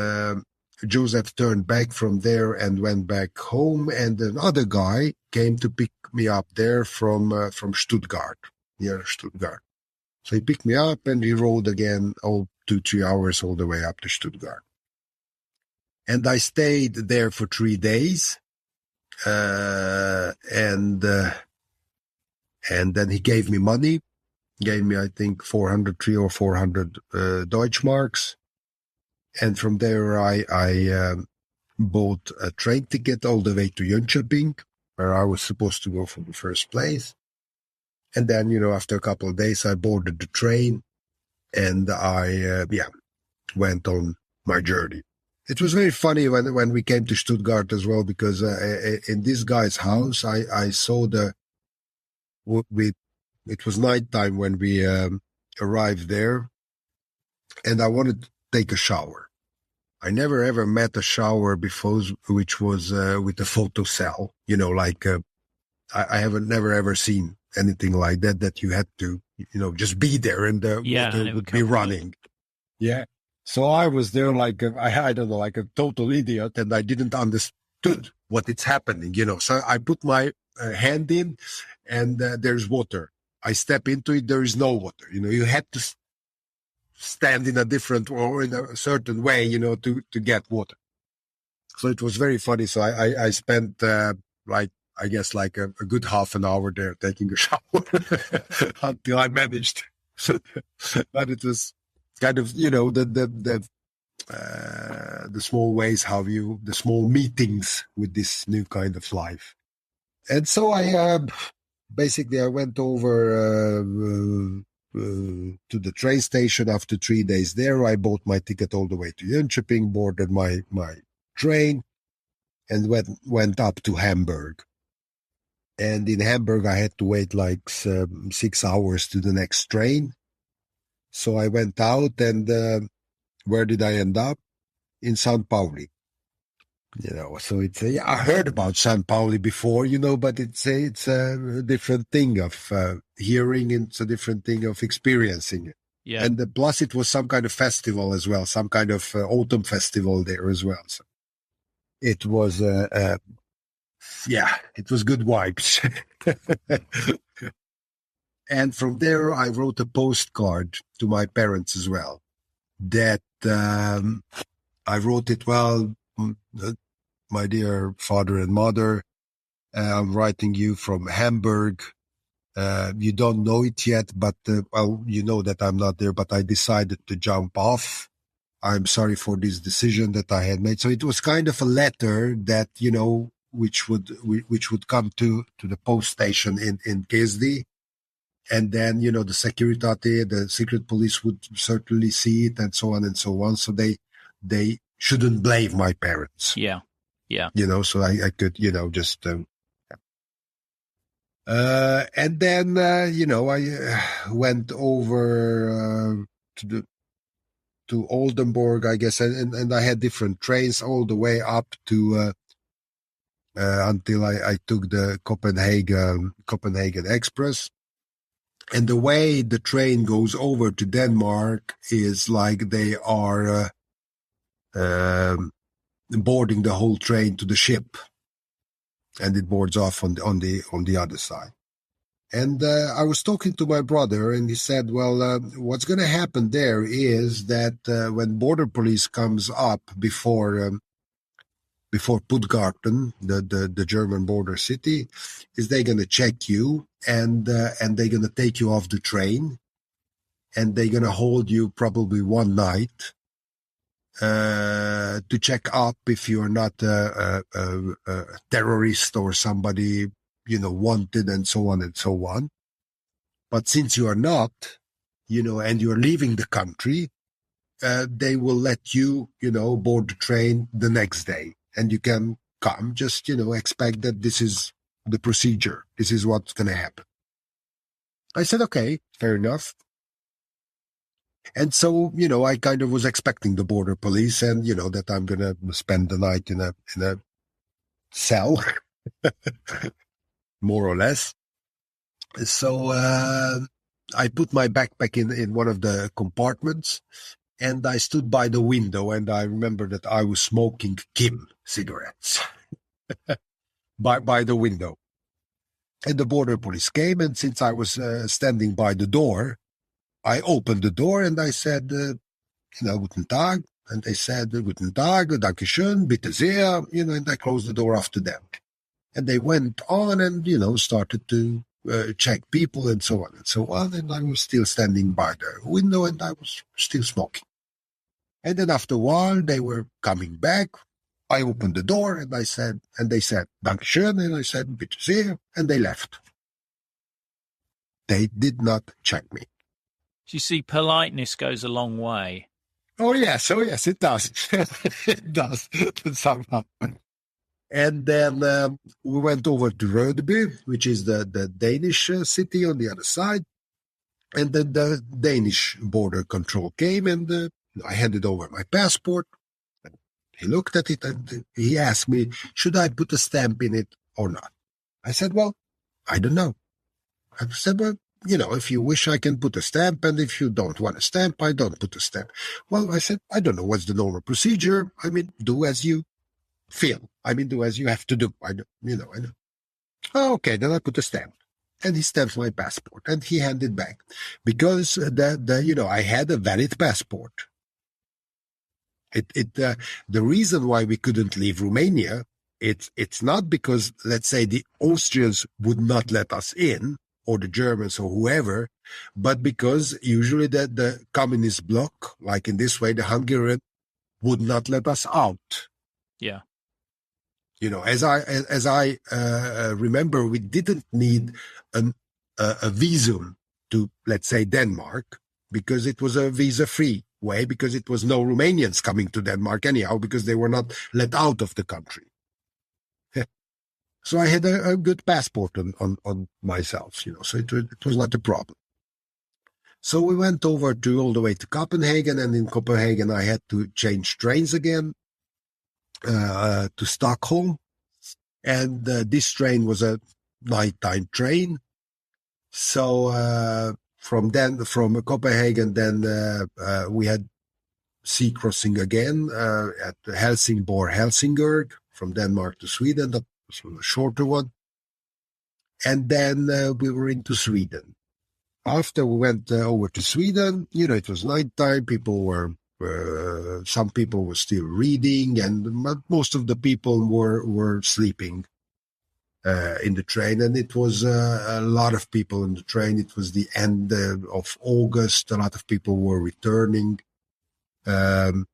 Joseph turned back from there and went back home. And another guy came to pick me up there from Stuttgart, near Stuttgart. So he picked me up and he rode again 2-3 hours all the way up to Stuttgart. And I stayed there for 3 days. And then he gave me money, I think 400 Deutschmarks. And from there I bought a train ticket all the way to Jönköping, where I was supposed to go from the first place. And then, after a couple of days, I boarded the train and I went on my journey. It was very funny when we came to Stuttgart as well, because in this guy's house, I saw it was nighttime when we arrived there, and I wanted to take a shower. I never ever met a shower before which was with a photo cell, I haven't never ever seen anything like that you had to, just be there and the water would be running. Yeah. So I was there like I don't know, like a total idiot, and I didn't understood what it's happening, So I put my hand in, and there's water. I step into it, there is no water. You had to stand in a different or in a certain way, to get water. So it was very funny. So I spent a good half an hour there taking a shower until I managed. But it was kind of, the small ways the small meetings with this new kind of life. And so I went over to the train station after 3 days there. I bought my ticket all the way to Jönköping, boarded my train, and went up to Hamburg. And in Hamburg, I had to wait like 6 hours to the next train. So I went out, and where did I end up? In St. Pauli. So it's I heard about St. Pauli before, but it's a different thing of hearing, and it's a different thing of experiencing it. Yeah. And plus it was some kind of festival as well, some kind of autumn festival there as well. So it was, it was good vibes. And from there, I wrote a postcard to my parents as well. That I wrote it, my dear father and mother, I'm writing you from Hamburg. You don't know it yet, but you know that I'm not there, but I decided to jump off. I'm sorry for this decision that I had made. So it was kind of a letter that, which would come to the post station in Kesdi. And then, the Securitate, the secret police would certainly see it, and so on and so on. So they shouldn't blame my parents. Yeah. Yeah. So I could, just, and then, I went over to Oldenburg, I guess, and I had different trains all the way up to until I took the Copenhagen Express. And the way the train goes over to Denmark is like they are boarding the whole train to the ship, and it boards off on the other side. And I was talking to my brother, and he said, well, what's going to happen there is that when border police comes up before Puttgarten, the German border city, is they're going to check you, and they're going to take you off the train, and they're going to hold you probably one night to to check up if you're not a terrorist or somebody, wanted and so on and so on. But since you are not, and you're leaving the country, they will let you, board the train the next day, and you can come. Just, expect that this is the procedure. This is what's going to happen. I said, okay, fair enough. And so, I kind of was expecting the border police and, that I'm going to spend the night in a cell, more or less. So I put my backpack in one of the compartments, and I stood by the window, and I remember that I was smoking Kim cigarettes by the window. And the border police came, and since I was standing by the door, I opened the door and I said, Guten Tag. And they said, Guten Tag, Danke schön, bitte sehr, and I closed the door after them. And they went on and, started to check people and so on and so on. And I was still standing by the window and I was still smoking. And then after a while, they were coming back. I opened the door and they said, Danke schön. And I said, bitte sehr. And they left. They did not check me. You see, politeness goes a long way. Oh, yes, it does. It does, somehow. And then we went over to Rødby, which is the Danish city on the other side. And then the Danish border control came, and I handed over my passport. He looked at it and he asked me, should I put a stamp in it or not? I said, well, I don't know. I said, well, if you wish, I can put a stamp, and if you don't want a stamp, I don't put a stamp. Well, I said, I don't know what's the normal procedure. I mean, do as you feel. I mean, do as you have to do. I know. Oh, okay, then I put a stamp. And he stamped my passport, and he handed back. Because, I had a valid passport. The reason why we couldn't leave Romania, it's not because, let's say, the Austrians would not let us in, or the Germans or whoever, but because usually the communist bloc, like in this way, the Hungarian, would not let us out. Yeah. As I remember, we didn't need a visum to, let's say, Denmark, because it was a visa-free way, because it was no Romanians coming to Denmark anyhow, because they were not let out of the country. So I had a good passport on myself, so it was not a problem. So we went over all the way to Copenhagen, and in Copenhagen I had to change trains again to Stockholm. And this train was a nighttime train. So from Copenhagen, then we had sea crossing again at Helsingborg, from Denmark to Sweden. That was a shorter one. And then we were into Sweden. After we went over to Sweden, it was nighttime. Some people were still reading, and most of the people were sleeping in the train. And it was a lot of people in the train. It was the end of August. A lot of people were returning to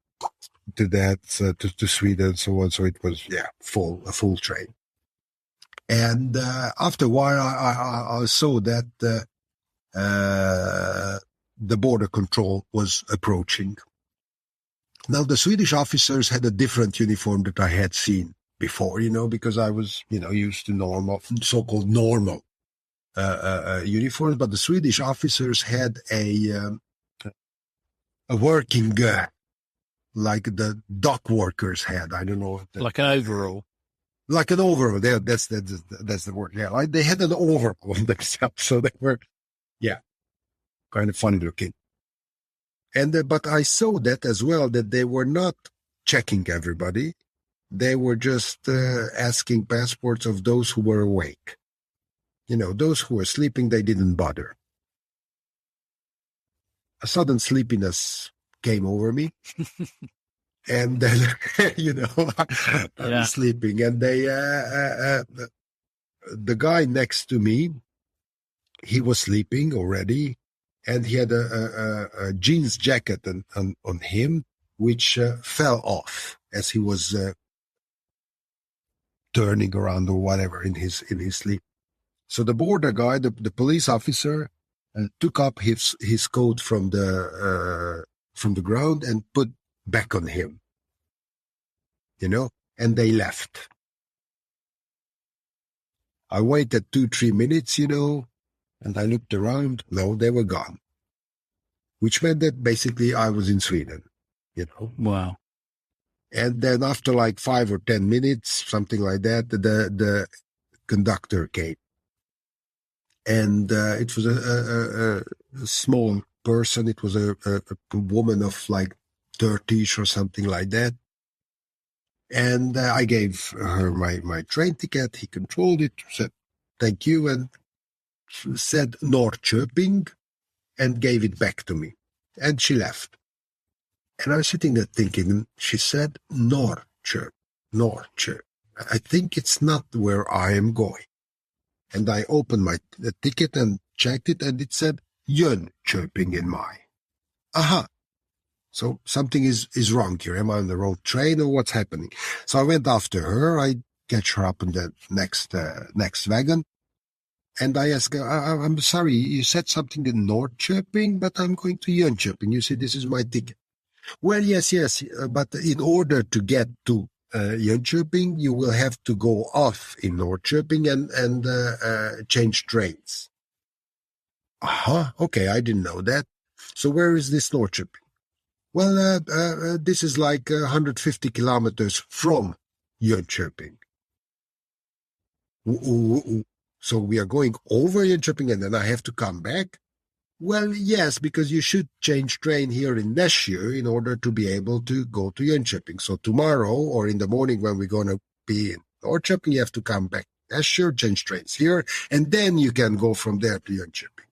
Sweden and so on. So it was, a full train. And after a while, I saw that the border control was approaching. Now, the Swedish officers had a different uniform that I had seen before, because I was, used to so-called normal uniforms. But the Swedish officers had a working, like the dock workers had. I don't know. Like an overall. Like an overall. That's the word. Yeah, they had an overall on themselves, so they were, kind of funny looking. And but I saw that as well, that they were not checking everybody. They were just asking passports of those who were awake. Those who were sleeping, they didn't bother. A sudden sleepiness came over me. And then, I was sleeping. And the guy next to me, he was sleeping already. And he had a jeans jacket on him, which fell off as he was turning around or whatever in his sleep. So the border guy, the police officer, took up his coat from the ground and put back on him, and they left. I waited 2-3 minutes, and I looked around. No, they were gone, which meant that basically I was in Sweden, Wow. And then after like 5 or 10 minutes, something like that, the conductor came. And it was a small person. It was a woman of like 30ish or something like that. And I gave her my train ticket. He controlled it, said, thank you, and said Norrköping, and gave it back to me. And she left. And I was sitting there thinking, she said Norrköping. I think it's not where I am going. And I opened my ticket and checked it, and it said Jönköping in my. Aha. So something is wrong here. Am I on the wrong train, or what's happening? So I went after her. I catch her up in the next wagon. And I asked her, I'm sorry, you said something in Norrköping, but I'm going to Jönköping. You said this is my ticket. Well, yes, but in order to get to Jönköping, you will have to go off in Norrköping and change trains. Okay, I didn't know that. So where is this Norrköping? Well, this is like 150 kilometers from Jönköping. So we are going over Jönköping and then I have to come back? Well, yes, because you should change train here in Nässjö in order to be able to go to Jönköping. So tomorrow or in the morning when we're going to be in Norrköping, you have to come back to Nässjö, change trains here, and then you can go from there to Jönköping.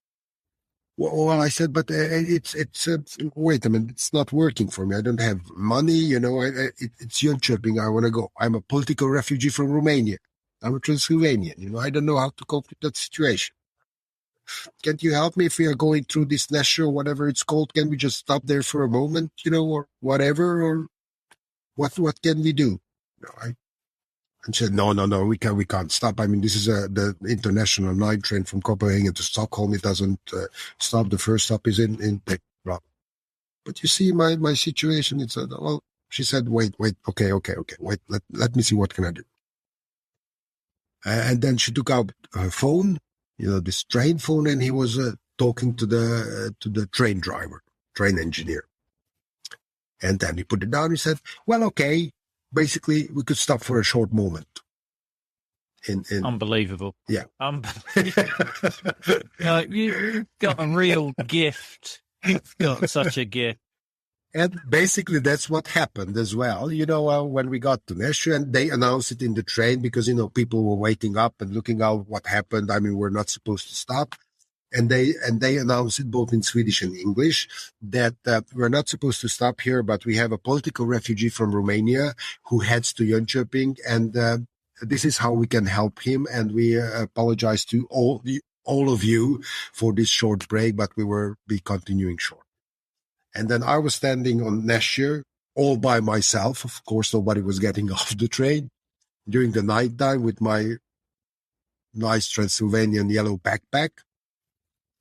Well, I said, but it's wait a minute, it's not working for me. I don't have money, it's Jönköping I want to go. I'm a political refugee from Romania. I'm a Transylvanian, I don't know how to cope with that situation. Can't you help me if we are going through this Nässjö or whatever it's called? Can we just stop there for a moment, or whatever, or what can we do? I said, no, we can't stop. I mean, this is the international night train from Copenhagen to Stockholm. It doesn't stop. The first stop is in Rob. But you see my situation. It's well, she said, wait, okay, wait, let me see what can I do. And then she took out her phone, this train phone, and he was talking to the train driver, train engineer. And then he put it down. He said, well, okay, basically we could stop for a short moment. Unbelievable. Yeah. Unbelievable. You've got a real gift. You've got such a gift. And basically that's what happened as well. When we got to Nässjö, and they announced it in the train because, people were waiting up and looking out what happened. I mean, we're not supposed to stop. And they announced it both in Swedish and English that we're not supposed to stop here, but we have a political refugee from Romania who heads to Jönköping, and this is how we can help him. And we apologize to all of you for this short break, but we will be continuing short. And then I was standing on Nässjö all by myself. Of course, nobody was getting off the train during the night time with my nice Transylvanian yellow backpack.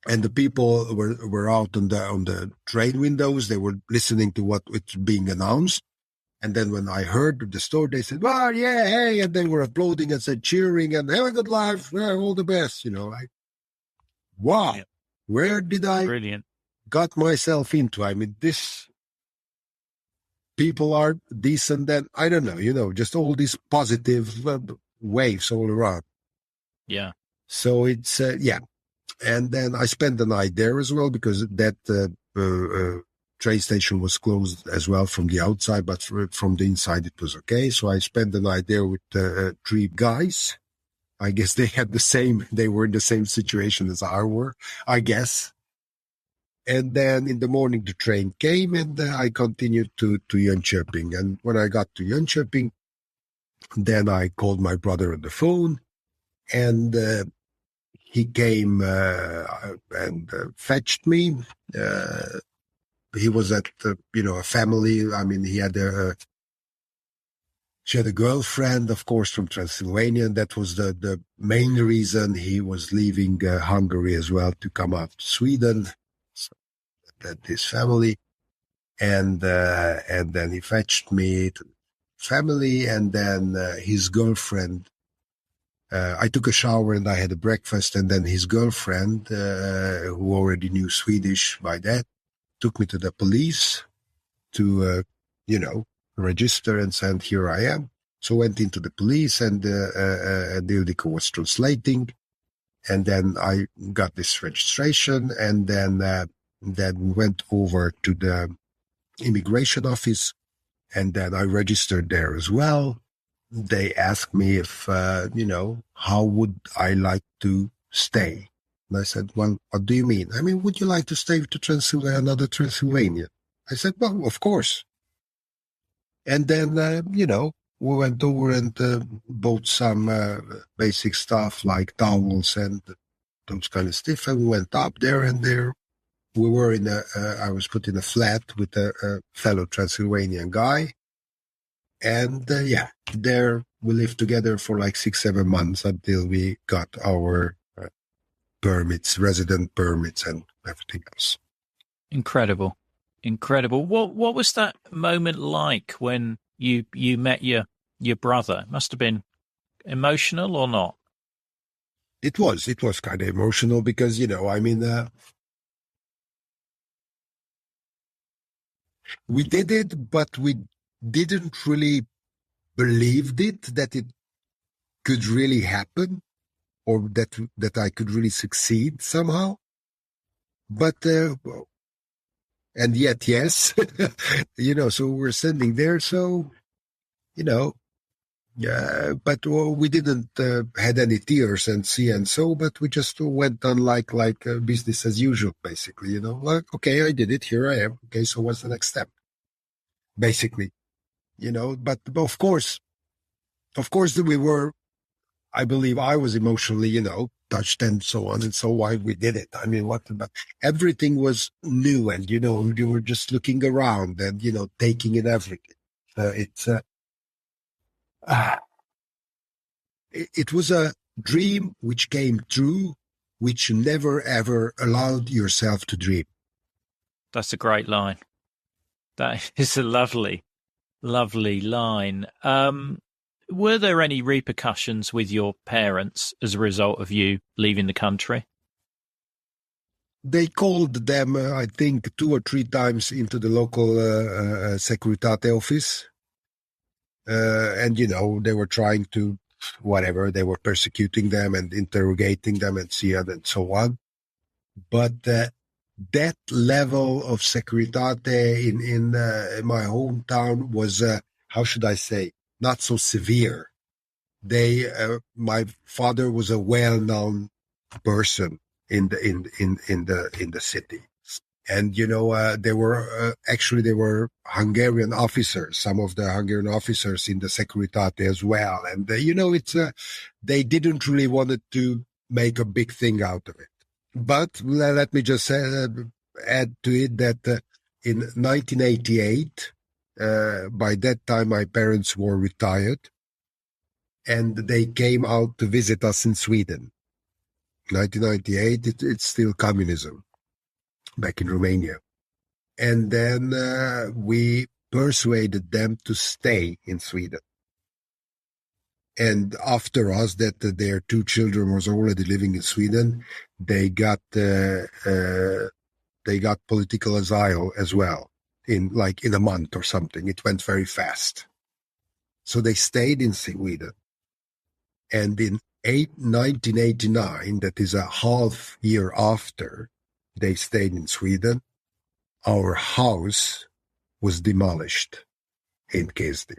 And the people were out on the train windows. They were listening to what was being announced. And then when I heard the story, they said, well, yeah, hey. And they were applauding and said, cheering and have a good life. Yeah, all the best, like, wow, yeah. Where did I Brilliant. got myself into? I mean, this people are decent, and I don't know, just all these positive waves all around. Yeah. So it's, yeah. And then I spent the night there as well because that train station was closed as well from the outside, but from the inside it was okay. So I spent the night there with 3 guys. I guess they were in the same situation as I were, I guess. And then in the morning, the train came, and I continued to Jönköping. And when I got to Jönköping, then I called my brother on the phone, and he came and fetched me. he was at, a family. I mean, she had a girlfriend, of course, from Transylvania. And that was the main reason he was leaving Hungary as well to come out to Sweden. So that his family. And then he fetched me to family, and then his girlfriend. I took a shower and I had a breakfast, and then his girlfriend, who already knew Swedish by that, took me to the police to, register and said, here I am. So went into the police, and Ildiko was translating, and then I got this registration, and then went over to the immigration office, and then I registered there as well. They asked me if, how would I like to stay? And I said, well, what do you mean? I mean, would you like to stay to Transylvania, another Transylvania? I said, well, of course. And then, we went over and bought some basic stuff like towels and those kind of stuff. And we went up there, and there we were I was put in a flat with a fellow Transylvanian guy. And there we lived together for like 6-7 months until we got our permits, resident permits, and everything else. Incredible. What was that moment like when you met your brother? It must have been emotional, or not? It was kind of emotional because, we did it, but we didn't really believed that it could really happen, or that I could really succeed somehow. But and yet, yes, so we're sending there. So, but we didn't had any tears but we just went on like business as usual, basically, like, okay, I did it. Here I am. Okay. So what's the next step? Basically, but of course we were, I believe I was emotionally, touched and so on and so why we did it. I mean, but everything was new, and, you were just looking around and, taking in everything. It was a dream which came true, which you never ever allowed yourself to dream. That's a great line. That is a lovely line. Were there any repercussions with your parents as a result of you leaving the country? They called them, I think, 2 or 3 times into the local Securitate office. And, they were trying to, whatever, they were persecuting them and interrogating them and so on. But that level of Securitate in my hometown was, how should I say, not so severe. My father was a well-known person in the city, and there were Hungarian officers, some of the Hungarian officers in the Securitate as well, and they didn't really wanted to make a big thing out of it. But let me just add to it that in 1988. By that time, my parents were retired, and they came out to visit us in Sweden. 1998, it's still communism back in Romania. And then we persuaded them to stay in Sweden. And after us, that their 2 children was already living in Sweden, they got political asylum as well. In a month or something. It went very fast. So they stayed in Sweden. And in 1989, that is a half year after they stayed in Sweden, our house was demolished in Kesdi.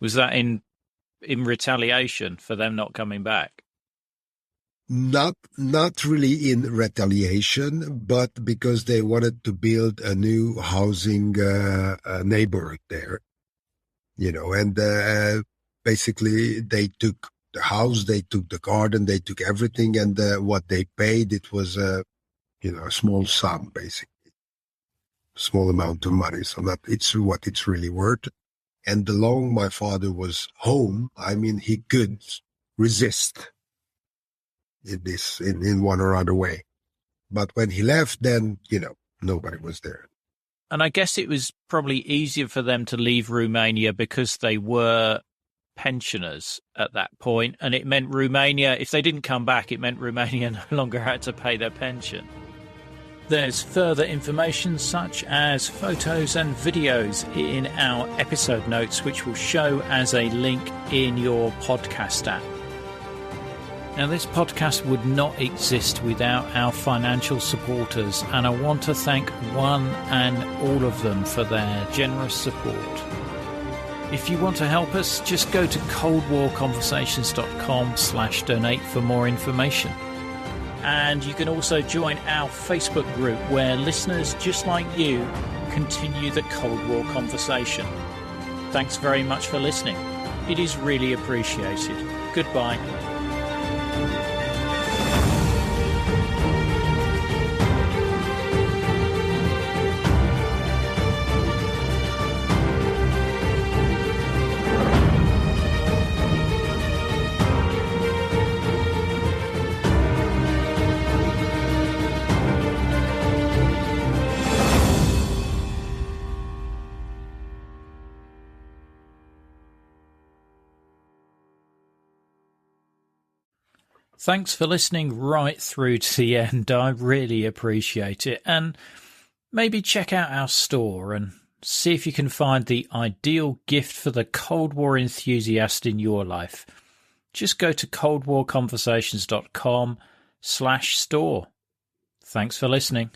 Was that in retaliation for them not coming back? Not really in retaliation, but because they wanted to build a new housing neighborhood there, and basically they took the house, they took the garden, they took everything, and what they paid, it was a small sum, basically. small amount of money, so that it's what it's really worth. And the long my father was home, I mean, he could resist in one or other way. But when he left, then, nobody was there. And I guess it was probably easier for them to leave Romania because they were pensioners at that point, and it meant Romania, if they didn't come back, it meant Romania no longer had to pay their pension. There's further information such as photos and videos in our episode notes, which will show as a link in your podcast app. Now, this podcast would not exist without our financial supporters, and I want to thank one and all of them for their generous support. If you want to help us, just go to coldwarconversations.com/donate for more information. And you can also join our Facebook group where listeners just like you continue the Cold War conversation. Thanks very much for listening. It is really appreciated. Goodbye. Thanks for listening right through to the end. I really appreciate it. And maybe check out our store and see if you can find the ideal gift for the Cold War enthusiast in your life. Just go to coldwarconversations.com/store. Thanks for listening.